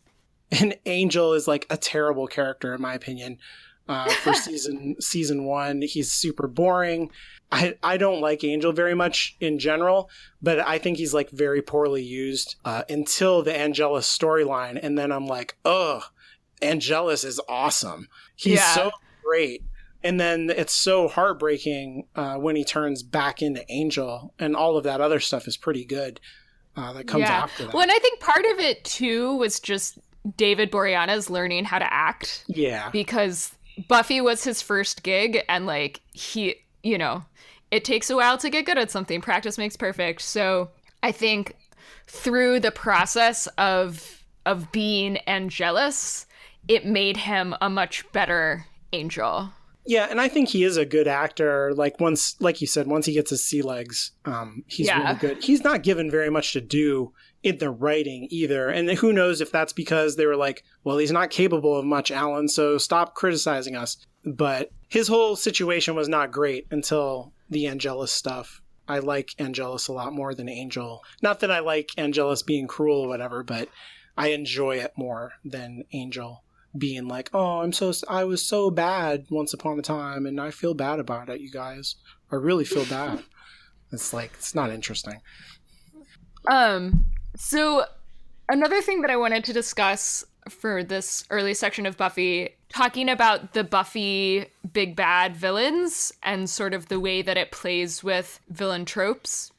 And Angel is like a terrible character, in my opinion. For season 1, he's super boring. I don't like Angel very much in general, but I think he's like very poorly used until the Angelus storyline. And then I'm like, oh, Angelus is awesome. He's so great. And then it's so heartbreaking when he turns back into Angel, and all of that other stuff is pretty good that comes after that. Well, and I think part of it, too, was just David Boreanaz learning how to act. Yeah. Because Buffy was his first gig, and, like, he, you know, it takes a while to get good at something. Practice makes perfect. So I think through the process of being Angelus, it made him a much better Angel. Yeah, and I think he is a good actor. Like you said, once he gets his sea legs, he's really good. He's not given very much to do in the writing either. And who knows if that's because they were like, well, he's not capable of much, Alan, so stop criticizing us. But his whole situation was not great until the Angelus stuff. I like Angelus a lot more than Angel. Not that I like Angelus being cruel or whatever, but I enjoy it more than Angel being like, oh, I was so bad once upon a time, and I feel bad about it, you guys. I really feel bad. It's like, it's not interesting. So another thing that I wanted to discuss for this early section of Buffy, talking about the Buffy big bad villains and sort of the way that it plays with villain tropes.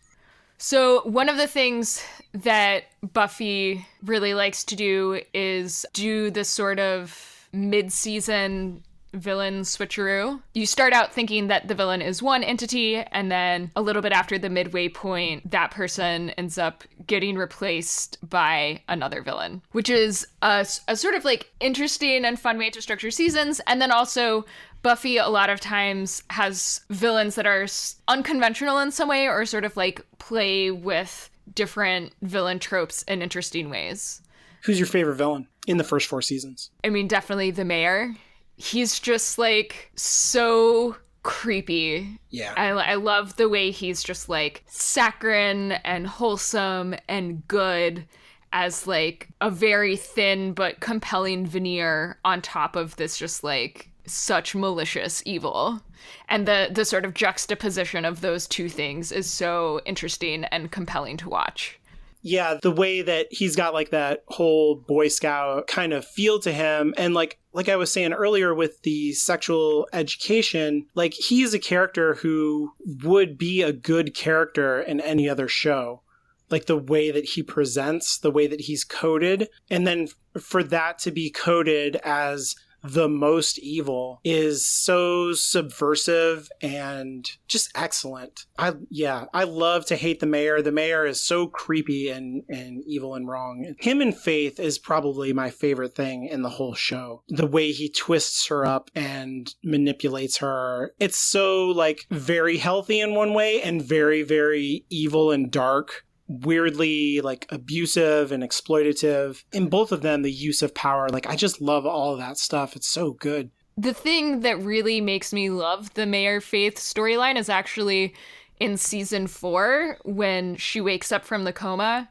So one of the things that Buffy really likes to do is do this sort of mid-season villain switcheroo. You start out thinking that the villain is one entity, and then a little bit after the midway point, that person ends up getting replaced by another villain, which is a sort of like interesting and fun way to structure seasons. And then also Buffy a lot of times has villains that are unconventional in some way, or sort of like play with different villain tropes in interesting ways. Who's your favorite villain in the first 4 seasons? I mean, definitely the mayor. He's just like so creepy. Yeah. I love the way he's just like saccharine and wholesome and good as like a very thin but compelling veneer on top of this just like such malicious evil. And the sort of juxtaposition of those two things is so interesting and compelling to watch. Yeah, the way that he's got like that whole Boy Scout kind of feel to him. And like I was saying earlier with the sexual education, like he's a character who would be a good character in any other show. Like the way that he presents, the way that he's coded. And then for that to be coded as the most evil is so subversive and just excellent. I love to hate the mayor. The mayor is so creepy and evil and wrong. Him and Faith is probably my favorite thing in the whole show. The way he twists her up and manipulates her. It's so like very healthy in one way and very, very evil and dark. Weirdly like abusive and exploitative. In both of them, the use of power, like I just love all of that stuff. It's so good. The thing that really makes me love the Mayor Faith storyline is actually in season 4 when she wakes up from the coma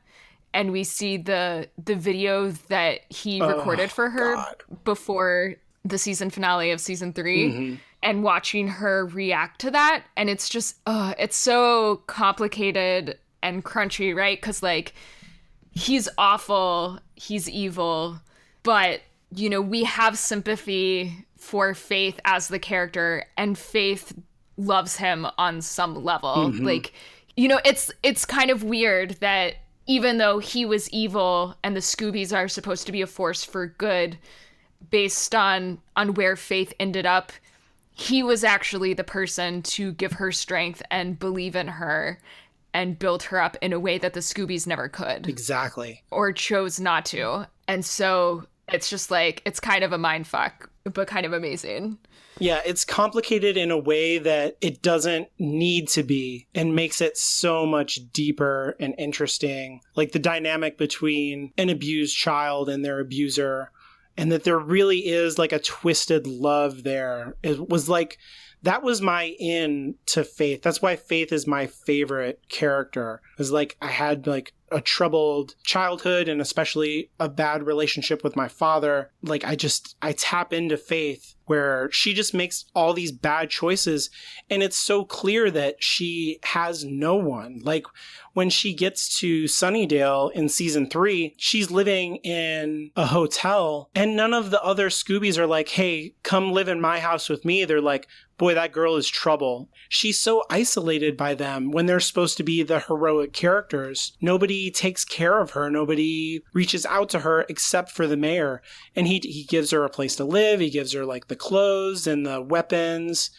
and we see the video that he recorded for her before the season finale of season 3. Mm-hmm. And watching her react to that. And it's just, it's so complicated and crunchy, right? Because like he's awful, he's evil, but you know, we have sympathy for Faith as the character, and Faith loves him on some level. Mm-hmm. Like, you know, it's kind of weird that even though he was evil and the Scoobies are supposed to be a force for good based on where Faith ended up, he was actually the person to give her strength and believe in her and build her up in a way that the Scoobies never could. Exactly. Or chose not to. And so it's just like, it's kind of a mindfuck, but kind of amazing. Yeah, it's complicated in a way that it doesn't need to be and makes it so much deeper and interesting. Like the dynamic between an abused child and their abuser, and that there really is like a twisted love there. It was like that was my in to Faith. That's why Faith is my favorite character. Is like I had like a troubled childhood and especially a bad relationship with my father. Like I tap into Faith where she just makes all these bad choices and it's so clear that she has no one. Like when she gets to Sunnydale in season 3, she's living in a hotel and none of the other Scoobies are like, hey, come live in my house with me. They're like, boy, that girl is trouble. She's so isolated by them when they're supposed to be the heroic characters. Nobody takes care of her. Nobody reaches out to her except for the mayor. And he gives her a place to live. He gives her like the clothes and the weapons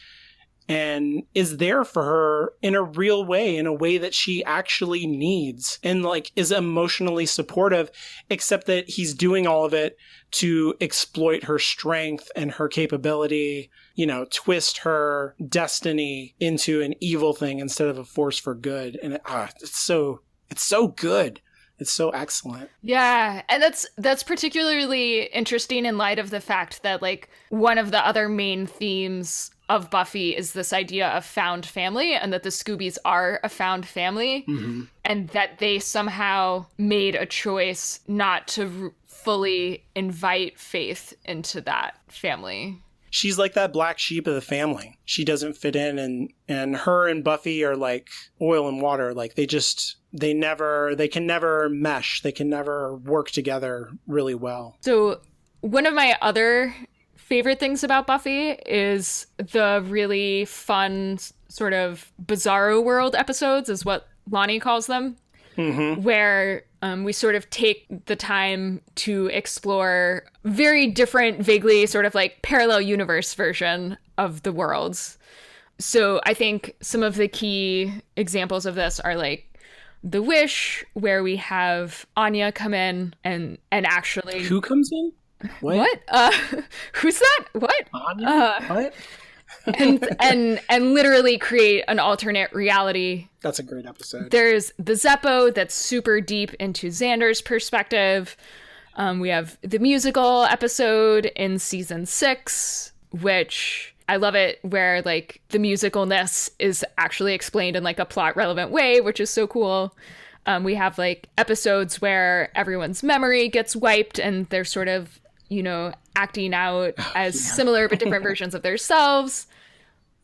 and is there for her in a real way, in a way that she actually needs and like is emotionally supportive, except that he's doing all of it to exploit her strength and her capability, you know, twist her destiny into an evil thing instead of a force for good. And it's so good. It's so excellent. Yeah, and that's particularly interesting in light of the fact that like one of the other main themes of Buffy is this idea of found family and that the Scoobies are a found family and that they somehow made a choice not to fully invite Faith into that family. She's like that black sheep of the family. She doesn't fit in and her and Buffy are like oil and water. Like they can never mesh. They can never work together really well. So one of my other favorite things about Buffy is the really fun sort of bizarro world episodes is what Lonnie calls them, where we sort of take the time to explore very different, vaguely sort of like parallel universe version of the worlds. So I think some of the key examples of this are like The Wish, where we have Anya come in and actually... Who comes in? What? Who's that? What? Anya? What? and literally create an alternate reality. That's a great episode. There's the Zeppo that's super deep into Xander's perspective. We have the musical episode in season 6, which I love it, where like the musicalness is actually explained in like a plot relevant way, which is so cool. We have like episodes where everyone's memory gets wiped and they're sort of, you know, acting out as similar but different versions of themselves.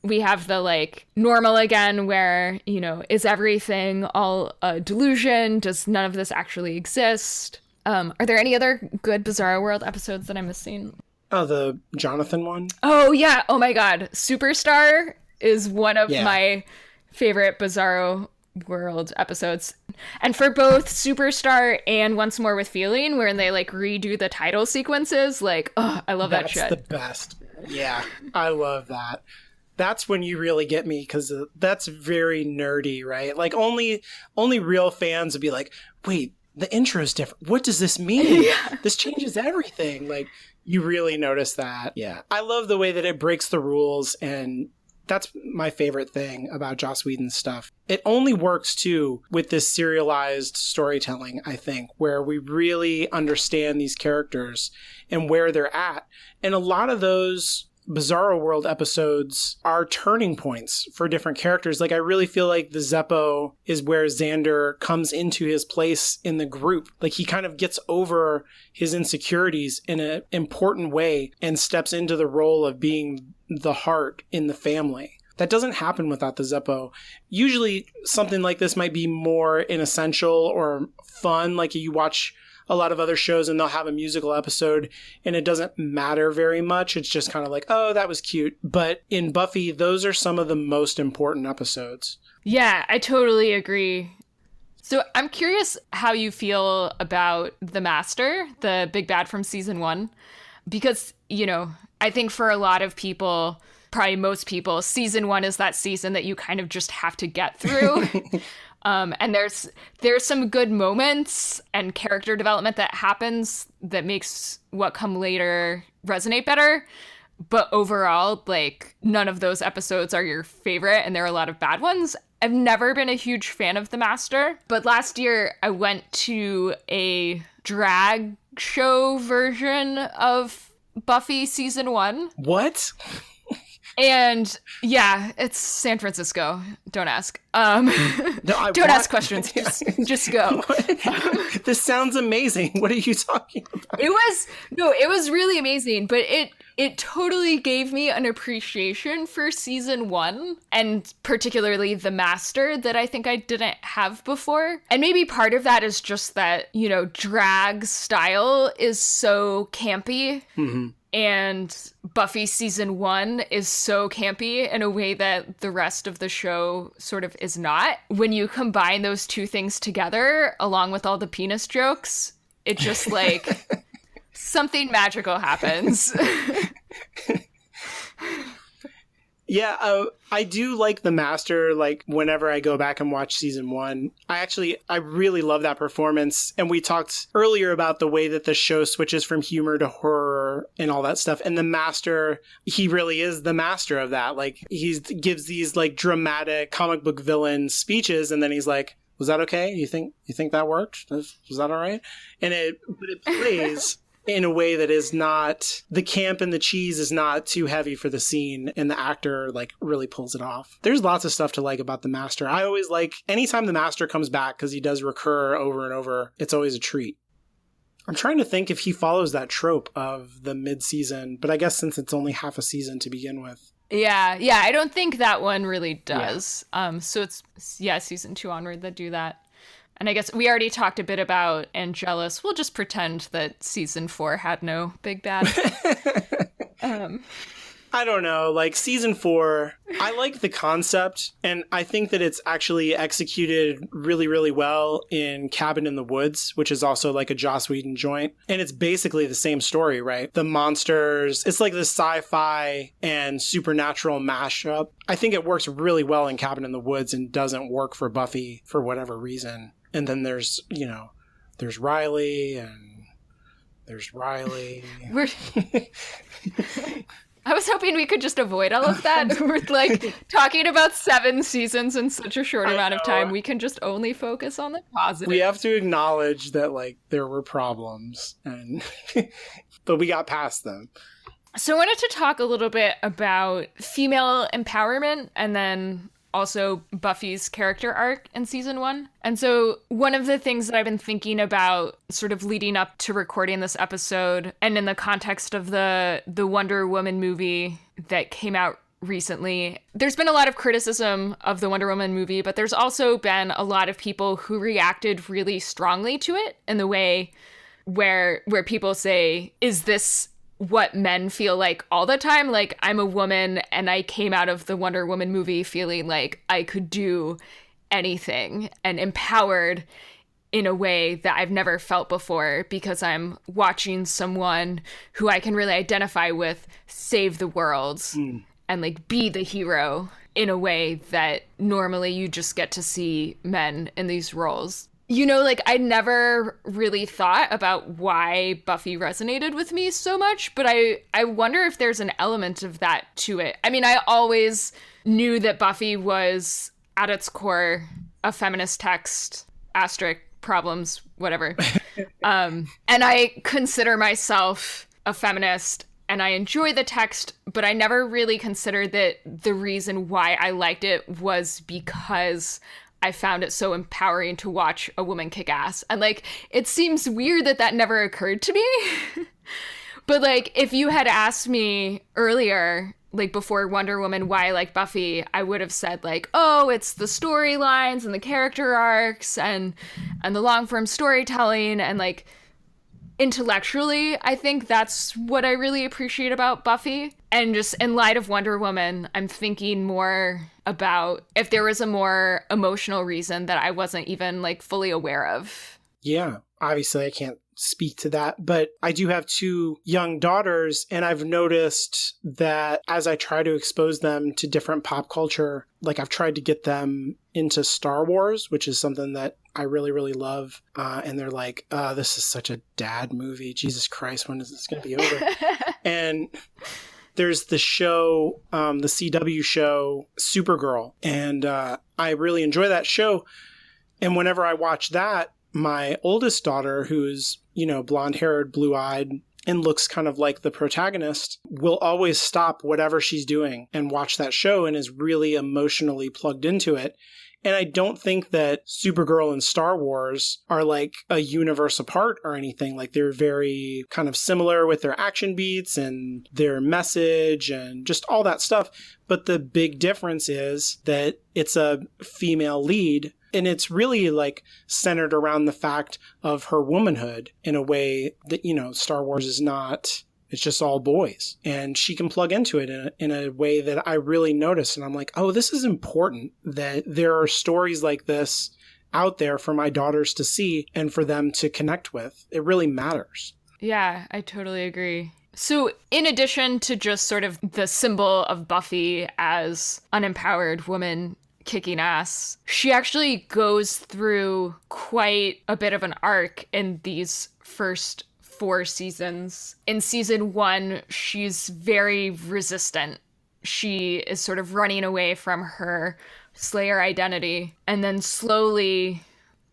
We have the like normal again, where, you know, is everything all a delusion? Does none of this actually exist? Are there any other good Bizarro World episodes that I'm missing? Oh, the Jonathan one? Oh, yeah. Oh, my God. Superstar is one of my favorite Bizarro World episodes. And for both Superstar and Once More with Feeling, where they like redo the title sequences, like, oh, I love that shit. That's the best. Yeah, I love that. That's when you really get me, because that's very nerdy, right? Like only real fans would be like, wait, the intro is different. What does this mean? Yeah. This changes everything. Like you really notice that. Yeah. I love the way that it breaks the rules, and that's my favorite thing about Joss Whedon's stuff. It only works, too, with this serialized storytelling, I think, where we really understand these characters and where they're at. And a lot of those Bizarro World episodes are turning points for different characters. Like, I really feel like the Zeppo is where Xander comes into his place in the group. Like, he kind of gets over his insecurities in an important way and steps into the role of being the heart in the family. That doesn't happen without the Zeppo. Usually something like this might be more inessential or fun. Like you watch a lot of other shows and they'll have a musical episode and it doesn't matter very much. It's just kind of like, oh, that was cute. But in Buffy, those are some of the most important episodes. Yeah, I totally agree. So I'm curious how you feel about the Master, the big bad from season 1, because, you know, I think for a lot of people, probably most people, season 1 is that season that you kind of just have to get through. And there's some good moments and character development that happens that makes what come later resonate better. But overall, like, none of those episodes are your favorite, and there are a lot of bad ones. I've never been a huge fan of The Master, but last year I went to a drag show version of Buffy season 1. What? And yeah, it's San Francisco. Don't ask. Don't ask questions. Just go. This sounds amazing. What are you talking about? It was really amazing, but it totally gave me an appreciation for season 1, and particularly the Master, that I think I didn't have before. And maybe part of that is just that, drag style is so campy. Mm-hmm. And Buffy season 1 is so campy in a way that the rest of the show sort of is not. When you combine those two things together, along with all the penis jokes, it just something magical happens. Yeah, I do like the Master, whenever I go back and watch season 1. I really love that performance. And we talked earlier about the way that the show switches from humor to horror and all that stuff. And the Master, he really is the master of that. He gives these dramatic comic book villain speeches, and then he's like, was that okay? You think that worked? Was that all right? But it plays in a way that is not, the camp and the cheese is not too heavy for the scene, and the actor really pulls it off. There's lots of stuff to like about the Master. I always anytime the Master comes back, because he does recur over and over, it's always a treat. I'm trying to think if he follows that trope of the mid-season, but I guess since it's only half a season to begin with. Yeah, I don't think that one really does. Yeah. So it's, season 2 onward that do that. And I guess we already talked a bit about Angelus. We'll just pretend that season 4 had no big bad. I don't know. Season 4, I like the concept, and I think that it's actually executed really, really well in Cabin in the Woods, which is also a Joss Whedon joint. And it's basically the same story, right? The monsters, it's the sci-fi and supernatural mashup. I think it works really well in Cabin in the Woods and doesn't work for Buffy for whatever reason. And then there's Riley, and there's Riley. I was hoping we could just avoid all of that. We're talking about 7 seasons in such a short amount of time. We can just only focus on the positive. We have to acknowledge that there were problems, but we got past them. So I wanted to talk a little bit about female empowerment, and then also Buffy's character arc in season 1. And so one of the things that I've been thinking about sort of leading up to recording this episode, and in the context of the Wonder Woman movie that came out recently, there's been a lot of criticism of the Wonder Woman movie, but there's also been a lot of people who reacted really strongly to it in the way where people say, is this what men feel like all the time? I'm a woman and I came out of the Wonder Woman movie feeling like I could do anything and empowered in a way that I've never felt before, because I'm watching someone who I can really identify with save the world and be the hero in a way that normally you just get to see men in these roles. I never really thought about why Buffy resonated with me so much, but I wonder if there's an element of that to it. I mean, I always knew that Buffy was, at its core, a feminist text, asterisk, problems, whatever. And I consider myself a feminist, and I enjoy the text, but I never really considered that the reason why I liked it was because I found it so empowering to watch a woman kick ass. And it seems weird that never occurred to me. But if you had asked me earlier, before Wonder Woman, why I like Buffy, I would have said oh, it's the storylines and the character arcs and the long form storytelling, and intellectually, I think that's what I really appreciate about Buffy. And just in light of Wonder Woman, I'm thinking more about if there was a more emotional reason that I wasn't even fully aware of. Yeah, obviously I can't speak to that, but I do have 2 young daughters, and I've noticed that as I try to expose them to different pop culture, I've tried to get them into Star Wars, which is something that I really, really love. And they're like, this is such a dad movie. Jesus Christ, when is this going to be over? And there's the show, the CW show, Supergirl. And I really enjoy that show. And whenever I watch that, my oldest daughter, who's, blonde-haired, blue-eyed, and looks kind of like the protagonist will always stop whatever she's doing and watch that show and is really emotionally plugged into it. And I don't think that Supergirl and Star Wars are like a universe apart or anything. Like they're very kind of similar with their action beats and their message and just all that stuff. But the big difference is that it's a female lead. And it's really like centered around the fact of her womanhood in a way that, Star Wars is not. It's just all boys. And she can plug into it in a way that I really notice. And I'm like, oh, this is important that there are stories like this out there for my daughters to see and for them to connect with. It really matters. Yeah, I totally agree. So in addition to just sort of the symbol of Buffy as an empowered woman kicking ass, she actually goes through quite a bit of an arc in these first 4 seasons. In season 1, she's very resistant. She is sort of running away from her Slayer identity. And then slowly,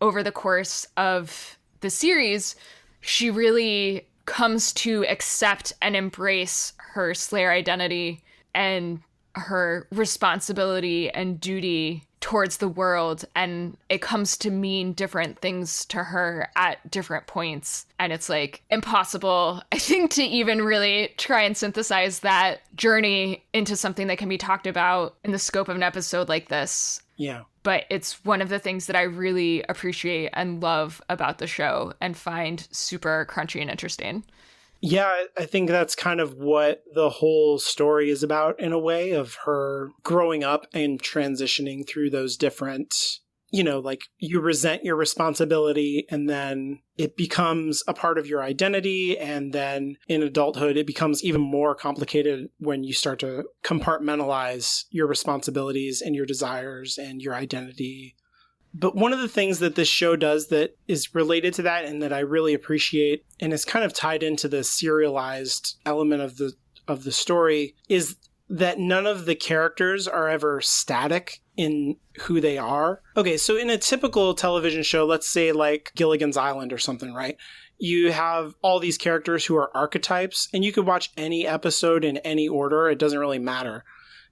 over the course of the series, she really comes to accept and embrace her Slayer identity and her responsibility and duty towards the world, and it comes to mean different things to her at different points. And it's like impossible, I think, to even really try and synthesize that journey into something that can be talked about in the scope of an episode like this. Yeah. But it's one of the things that I really appreciate and love about the show and find super crunchy and interesting. Yeah, I think that's kind of what the whole story is about in a way, of her growing up and transitioning through those different, like you resent your responsibility and then it becomes a part of your identity. And then in adulthood, it becomes even more complicated when you start to compartmentalize your responsibilities and your desires and your identity. But one of the things that this show does that is related to that and that I really appreciate and is kind of tied into the serialized element of the story is that none of the characters are ever static in who they are. Okay, so in a typical television show, let's say like Gilligan's Island or something, right? You have all these characters who are archetypes, and you could watch any episode in any order. It doesn't really matter.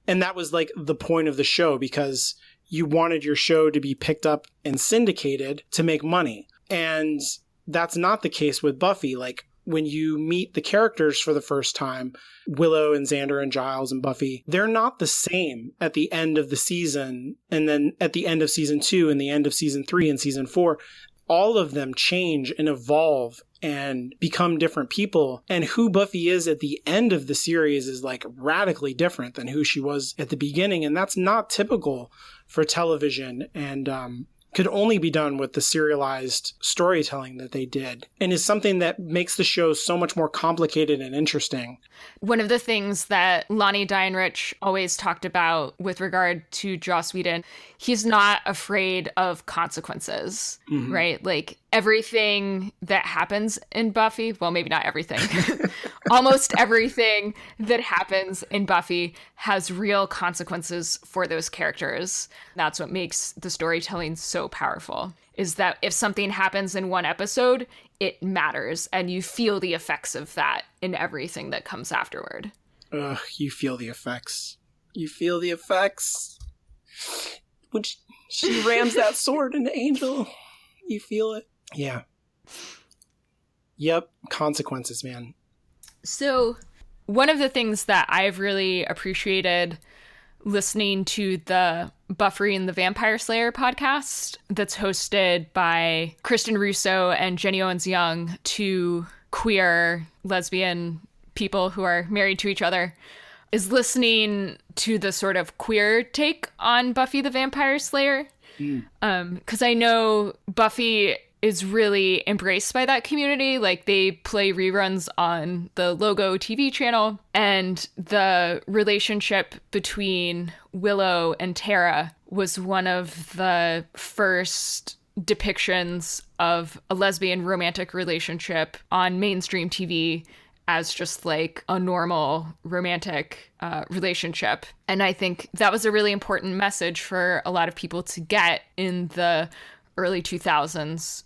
And that was like the point of the show, because you wanted your show to be picked up and syndicated to make money. And that's not the case with Buffy. Like when you meet the characters for the first time, Willow and Xander and Giles and Buffy, they're not the same at the end of the season. And then at the end of season 2 and the end of season 3 and season 4, all of them change and evolve and become different people. And who Buffy is at the end of the series is like radically different than who she was at the beginning. And that's not typical for television, and could only be done with the serialized storytelling that they did, and is something that makes the show so much more complicated and interesting. One of the things that Lonnie Dienrich always talked about with regard to Joss Whedon, he's not afraid of consequences, right? Like everything that happens in Buffy, well, maybe not everything, almost everything that happens in Buffy has real consequences for those characters. That's what makes the storytelling so powerful, is that if something happens in one episode, it matters, and you feel the effects of that in everything that comes afterward. Ugh, you feel the effects. You feel the effects. When she rams that sword into Angel, you feel it. Yeah. Yep, consequences, man. So one of the things that I've really appreciated listening to the Buffy and the Vampire Slayer podcast that's hosted by Kristen Russo and Jenny Owens Young, two queer lesbian people who are married to each other, is listening to the sort of queer take on Buffy the Vampire Slayer. Because I know Buffy is really embraced by that community. Like they play reruns on the Logo TV channel, and the relationship between Willow and Tara was one of the first depictions of a lesbian romantic relationship on mainstream TV as just like a normal romantic relationship. And I think that was a really important message for a lot of people to get in the early 2000s.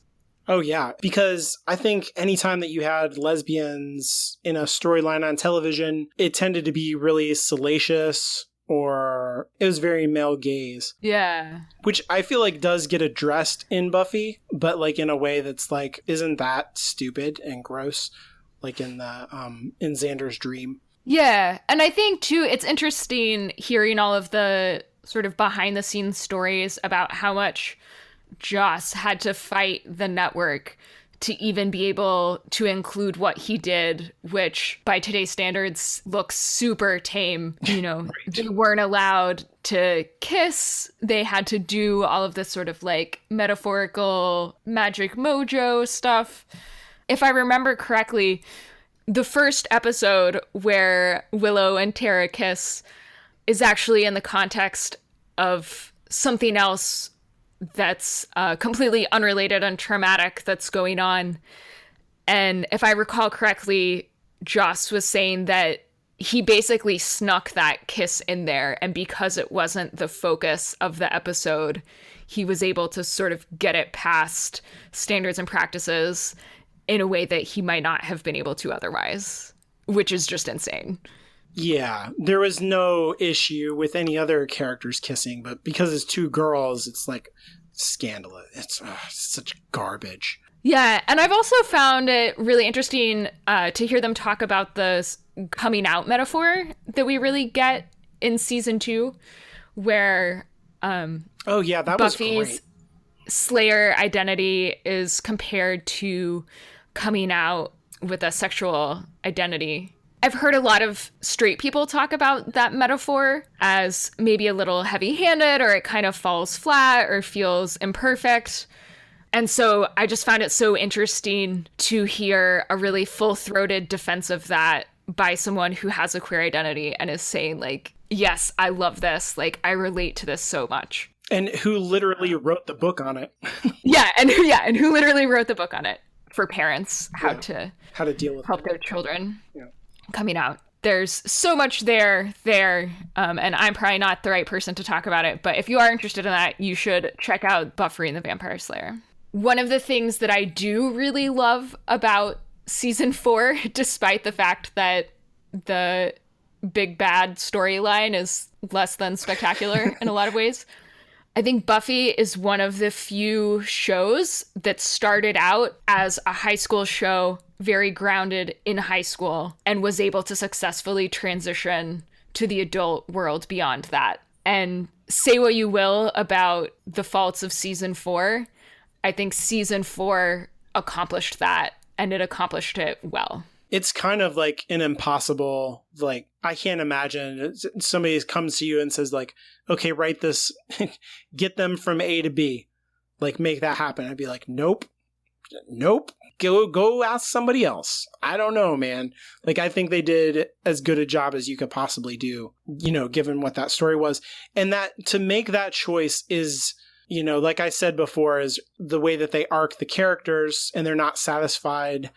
Oh, yeah. Because I think anytime that you had lesbians in a storyline on television, it tended to be really salacious or it was very male gaze. Yeah. Which I feel like does get addressed in Buffy, but like in a way that's like, isn't that stupid and gross? Like in the in Xander's dream. Yeah. And I think too, it's interesting hearing all of the sort of behind the scenes stories about how much Joss had to fight the network to even be able to include what he did, which by today's standards looks super tame. You know, Right. They weren't allowed to kiss. They had to do all of this sort of like metaphorical magic mojo stuff. If I remember correctly, the first episode where Willow and Tara kiss is actually in the context of something else that's completely unrelated and traumatic that's going on. And if I recall correctly, Joss was saying that he basically snuck that kiss in there. And because it wasn't the focus of the episode, he was able to sort of get it past standards and practices in a way that he might not have been able to otherwise, which is just insane. Yeah, there was no issue with any other characters kissing, but because it's two girls, it's like scandalous. It's such garbage. Yeah, and I've also found it really interesting to hear them talk about the coming out metaphor that we really get in season 2, where oh yeah, that Buffy's was great. Slayer identity is compared to coming out with a sexual identity. I've heard a lot of straight people talk about that metaphor as maybe a little heavy-handed, or it kind of falls flat or feels imperfect. And so I just found it so interesting to hear a really full-throated defense of that by someone who has a queer identity and is saying, like, yes, I love this. Like, I relate to this so much. And who literally wrote the book on it. and who literally wrote the book on it for parents, how to deal with help it. their children. Yeah. Coming out. There's so much there, and I'm probably not the right person to talk about it, but if you are interested in that, you should check out Buffy and the Vampire Slayer. One of the things that I do really love about season 4, despite the fact that the big bad storyline is less than spectacular in a lot of ways, I think Buffy is one of the few shows that started out as a high school show, very grounded in high school, and was able to successfully transition to the adult world beyond that. And say what you will about the faults of season 4, I think season 4 accomplished that, and it accomplished it well. It's kind of like an impossible, like, I can't imagine somebody comes to you and says like, okay, write this, get them from A to B, like make that happen. I'd be like, nope, go ask somebody else. I don't know, man. Like, I think they did as good a job as you could possibly do, you know, given what that story was. And that to make that choice is, you know, like I said before, is the way that they arc the characters and they're not satisfied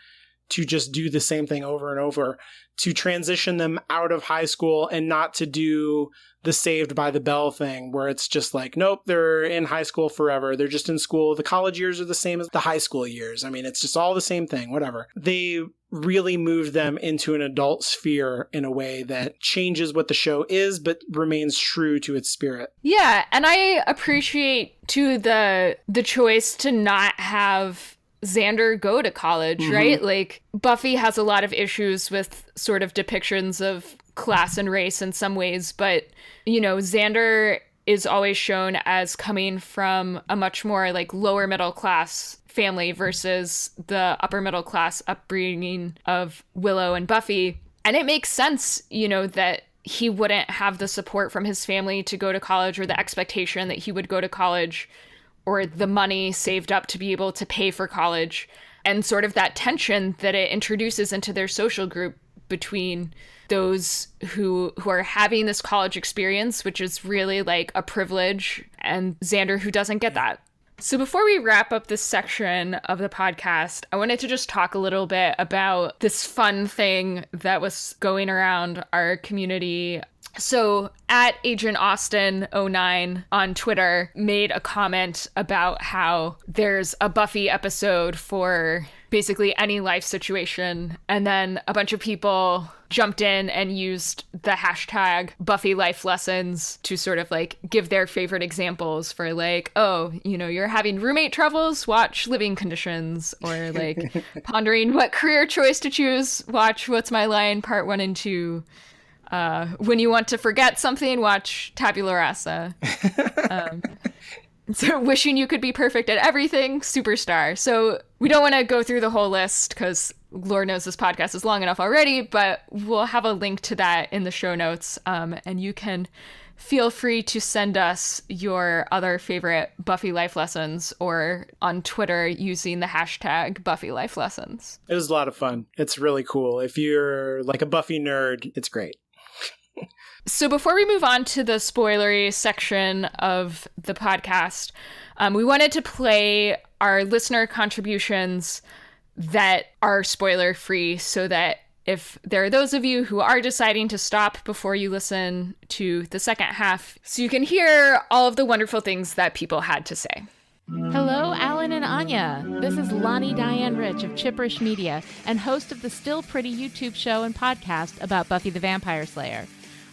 to just do the same thing over and over, to transition them out of high school and not to do the Saved by the Bell thing where it's just like, nope, they're in high school forever. They're just in school. The college years are the same as the high school years. I mean, it's just all the same thing, whatever. They really moved them into an adult sphere in a way that changes what the show is, but remains true to its spirit. Yeah, and I appreciate, too, the choice to not have Xander go to college, right? Like, Buffy has a lot of issues with sort of depictions of class and race in some ways, but, you know, Xander is always shown as coming from a much more, like, lower middle class family versus the upper middle class upbringing of Willow and Buffy. And it makes sense, you know, that he wouldn't have the support from his family to go to college, or the expectation that he would go to college, or the money saved up to be able to pay for college, and sort of that tension that it introduces into their social group between those who are having this college experience, which is really like a privilege, and Xander, who doesn't get that. So before we wrap up this section of the podcast, I wanted to just talk a little bit about this fun thing that was going around our community So at Agent Austin 09 on Twitter made a comment about how there's a Buffy episode for basically any life situation. And then a bunch of people jumped in and used the hashtag Buffy life lessons to sort of like give their favorite examples for like, oh, you know, you're having roommate troubles, watch Living Conditions, or like pondering what career choice to choose, watch What's My Line Part 1 and 2. When you want to forget something, watch Tabula Rasa. So wishing you could be perfect at everything, Superstar. So we don't want to go through the whole list because Lord knows this podcast is long enough already, but we'll have a link to that in the show notes. And you can feel free to send us your other favorite Buffy life lessons or on Twitter using the hashtag Buffy life lessons. It was a lot of fun. It's really cool. If you're like a Buffy nerd, it's great. So before we move on to the spoilery section of the podcast, we wanted to play our listener contributions that are spoiler-free so that if there are those of you who are deciding to stop before you listen to the second half, so you can hear all of the wonderful things that people had to say. Hello, Alan and Anya. This is Lonnie Diane Rich of Chipperish Media and host of the Still Pretty YouTube show and podcast about Buffy the Vampire Slayer.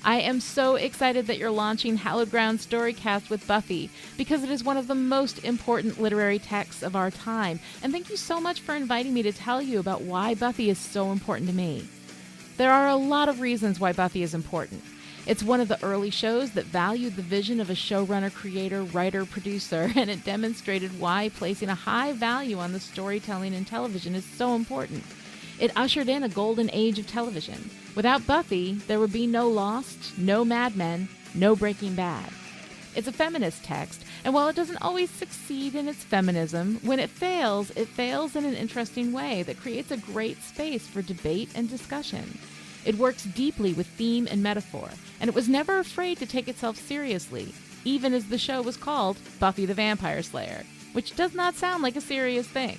I am so excited that you're launching Hallowed Ground Storycast with Buffy because it is one of the most important literary texts of our time, and thank you so much for inviting me to tell you about why Buffy is so important to me. There are a lot of reasons why Buffy is important. It's one of the early shows that valued the vision of a showrunner, creator, writer, producer, and it demonstrated why placing a high value on the storytelling in television is so important. It ushered in a golden age of television. Without Buffy, there would be no Lost, no Mad Men, no Breaking Bad. It's a feminist text, and while it doesn't always succeed in its feminism, when it fails in an interesting way that creates a great space for debate and discussion. It works deeply with theme and metaphor, and it was never afraid to take itself seriously, even as the show was called Buffy the Vampire Slayer, which does not sound like a serious thing.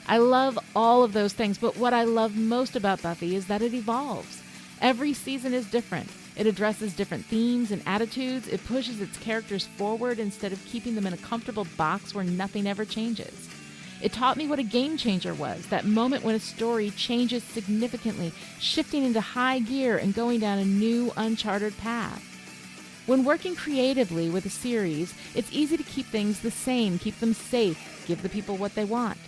I love all of those things, but what I love most about Buffy is that it evolves. Every season is different. It addresses different themes and attitudes. It pushes its characters forward instead of keeping them in a comfortable box where nothing ever changes. It taught me what a game changer was, that moment when a story changes significantly, shifting into high gear and going down a new, uncharted path. When working creatively with a series, it's easy to keep things the same, keep them safe, give the people what they want.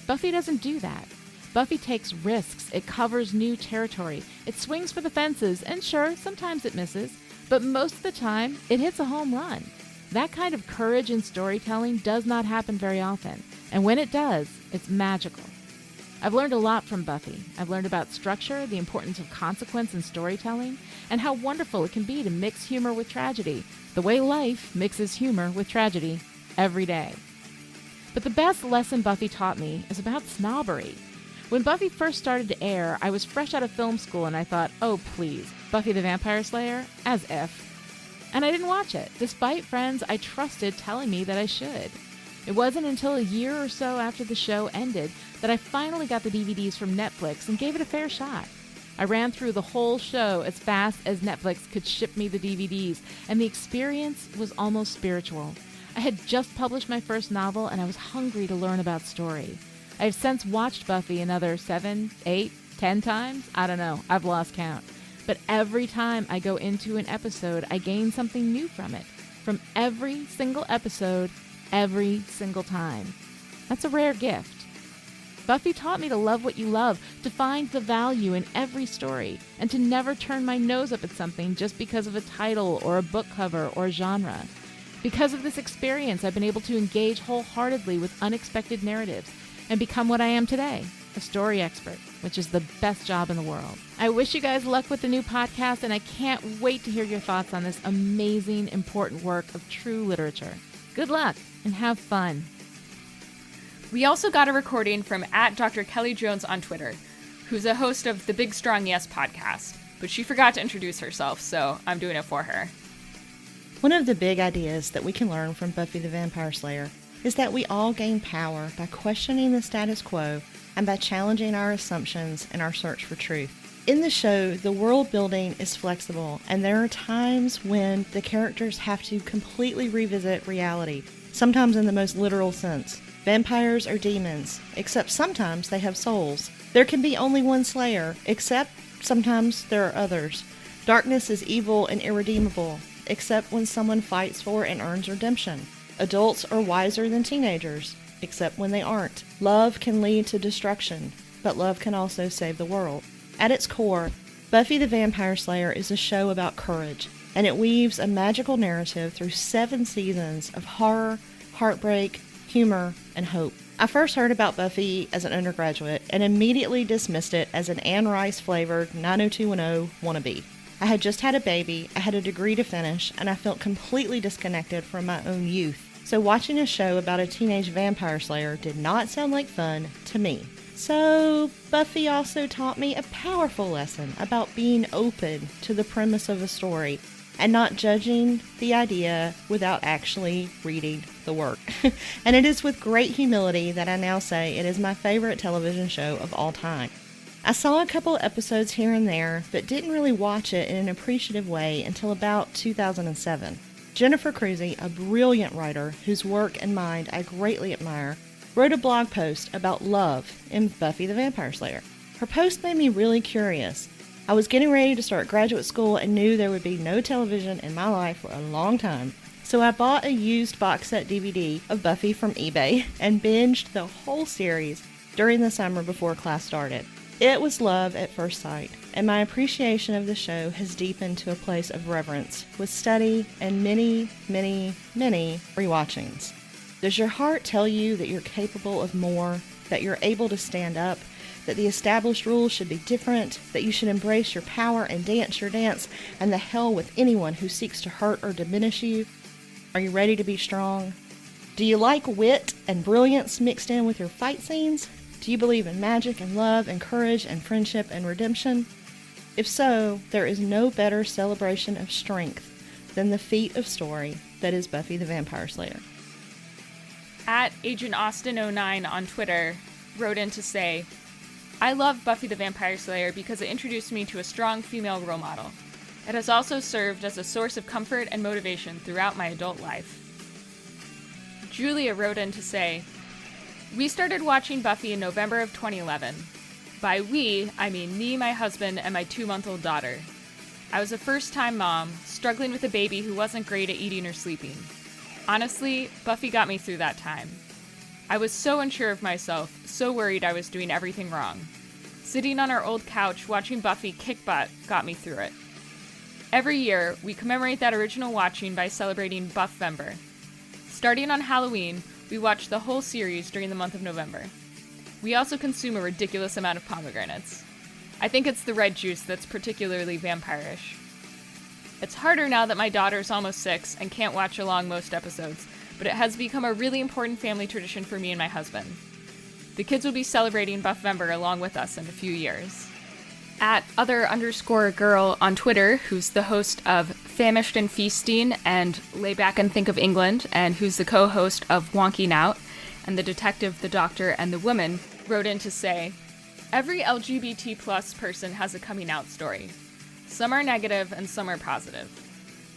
Buffy doesn't do that. Buffy takes risks, it covers new territory, it swings for the fences, and sure, sometimes it misses, but most of the time, it hits a home run. That kind of courage in storytelling does not happen very often, and when it does, it's magical. I've learned a lot from Buffy. I've learned about structure, the importance of consequence in storytelling, and how wonderful it can be to mix humor with tragedy, the way life mixes humor with tragedy every day. But the best lesson Buffy taught me is about snobbery. When Buffy first started to air, I was fresh out of film school and I thought, oh please, Buffy the Vampire Slayer? As if. And I didn't watch it, despite friends I trusted telling me that I should. It wasn't until a year or so after the show ended that I finally got the DVDs from Netflix and gave it a fair shot. I ran through the whole show as fast as Netflix could ship me the DVDs, and the experience was almost spiritual. I had just published my first novel, and I was hungry to learn about story. I have since watched Buffy another 7, 8, 10 times. I don't know. I've lost count. But every time I go into an episode, I gain something new from it. From every single episode, every single time. That's a rare gift. Buffy taught me to love what you love, to find the value in every story, and to never turn my nose up at something just because of a title or a book cover or a genre. Because of this experience, I've been able to engage wholeheartedly with unexpected narratives and become what I am today, a story expert, which is the best job in the world. I wish you guys luck with the new podcast, and I can't wait to hear your thoughts on this amazing, important work of true literature. Good luck, and have fun. We also got a recording from @Dr. Kelly Jones on Twitter, who's a host of the Big Strong Yes podcast, but she forgot to introduce herself, so I'm doing it for her. One of the big ideas that we can learn from Buffy the Vampire Slayer is that we all gain power by questioning the status quo and by challenging our assumptions in our search for truth. In the show, the world building is flexible, and there are times when the characters have to completely revisit reality, sometimes in the most literal sense. Vampires are demons, except sometimes they have souls. There can be only one Slayer, except sometimes there are others. Darkness is evil and irredeemable, except when someone fights for and earns redemption. Adults are wiser than teenagers, except when they aren't. Love can lead to destruction, but love can also save the world. At its core, Buffy the Vampire Slayer is a show about courage, and it weaves a magical narrative through 7 seasons of horror, heartbreak, humor, and hope. I first heard about Buffy as an undergraduate and immediately dismissed it as an Anne Rice-flavored 90210 wannabe. I had just had a baby, I had a degree to finish, and I felt completely disconnected from my own youth. So watching a show about a teenage vampire slayer did not sound like fun to me. So Buffy also taught me a powerful lesson about being open to the premise of a story and not judging the idea without actually reading the work. And it is with great humility that I now say it is my favorite television show of all time. I saw a couple episodes here and there, but didn't really watch it in an appreciative way until about 2007. Jennifer Cruzy, a brilliant writer whose work and mind I greatly admire, wrote a blog post about love in Buffy the Vampire Slayer. Her post made me really curious. I was getting ready to start graduate school and knew there would be no television in my life for a long time. So I bought a used box set DVD of Buffy from eBay and binged the whole series during the summer before class started. It was love at first sight, and my appreciation of the show has deepened to a place of reverence with study and many, many, many rewatchings. Does your heart tell you that you're capable of more, that you're able to stand up, that the established rules should be different, that you should embrace your power and dance your dance, and the hell with anyone who seeks to hurt or diminish you? Are you ready to be strong? Do you like wit and brilliance mixed in with your fight scenes? Do you believe in magic and love and courage and friendship and redemption? If so, there is no better celebration of strength than the feat of story that is Buffy the Vampire Slayer. At Agent Austin09 on Twitter wrote in to say, I love Buffy the Vampire Slayer because it introduced me to a strong female role model. It has also served as a source of comfort and motivation throughout my adult life. Julia wrote in to say, we started watching Buffy in November of 2011. By we, I mean me, my husband, and my 2-month-old daughter. I was a first-time mom, struggling with a baby who wasn't great at eating or sleeping. Honestly, Buffy got me through that time. I was so unsure of myself, so worried I was doing everything wrong. Sitting on our old couch watching Buffy kick butt got me through it. Every year, we commemorate that original watching by celebrating Buffvember. Starting on Halloween, we watch the whole series during the month of November. We also consume a ridiculous amount of pomegranates. I think it's the red juice that's particularly vampirish. It's harder now that my daughter's almost 6 and can't watch along most episodes, but it has become a really important family tradition for me and my husband. The kids will be celebrating Buffvember along with us in a few years. At other_girl on Twitter, who's the host of Famished and Feasting and Lay Back and Think of England, and who's the co-host of Wonking Out, and the detective, the doctor, and the woman, wrote in to say, every LGBT plus person has a coming out story. Some are negative and some are positive.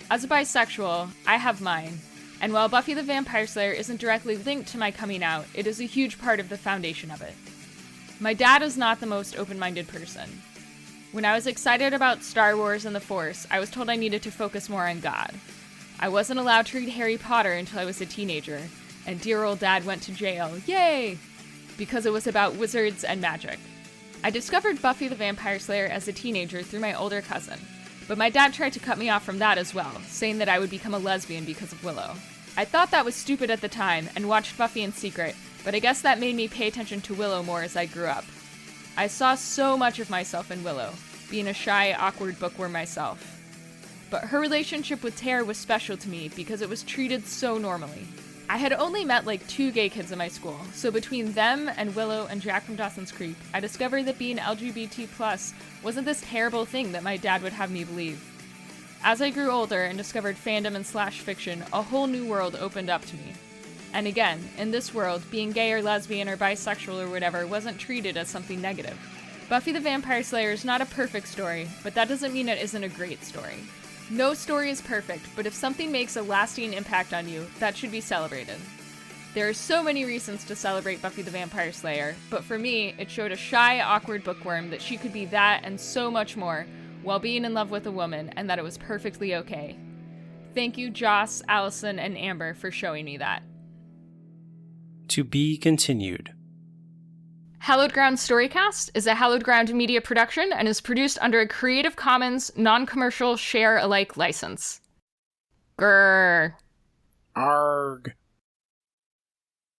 As a bisexual, I have mine, and while Buffy the Vampire Slayer isn't directly linked to my coming out, it is a huge part of the foundation of it. My dad is not the most open-minded person. When I was excited about Star Wars and the Force, I was told I needed to focus more on God. I wasn't allowed to read Harry Potter until I was a teenager, and dear old dad went to jail, yay! Because it was about wizards and magic. I discovered Buffy the Vampire Slayer as a teenager through my older cousin, but my dad tried to cut me off from that as well, saying that I would become a lesbian because of Willow. I thought that was stupid at the time and watched Buffy in secret, but I guess that made me pay attention to Willow more as I grew up. I saw so much of myself in Willow, being a shy, awkward bookworm myself. But her relationship with Tara was special to me because it was treated so normally. I had only met like 2 gay kids in my school, so between them and Willow and Jack from Dawson's Creek, I discovered that being LGBT+ wasn't this terrible thing that my dad would have me believe. As I grew older and discovered fandom and slash fiction, a whole new world opened up to me. And again, in this world, being gay or lesbian or bisexual or whatever wasn't treated as something negative. Buffy the Vampire Slayer is not a perfect story, but that doesn't mean it isn't a great story. No story is perfect, but if something makes a lasting impact on you, that should be celebrated. There are so many reasons to celebrate Buffy the Vampire Slayer, but for me, it showed a shy, awkward bookworm that she could be that and so much more while being in love with a woman, and that it was perfectly okay. Thank you, Joss, Allison, and Amber for showing me that. To be continued. Hallowed Ground Storycast is a Hallowed Ground media production and is produced under a Creative Commons non-commercial share-alike license. Grrr. Arg.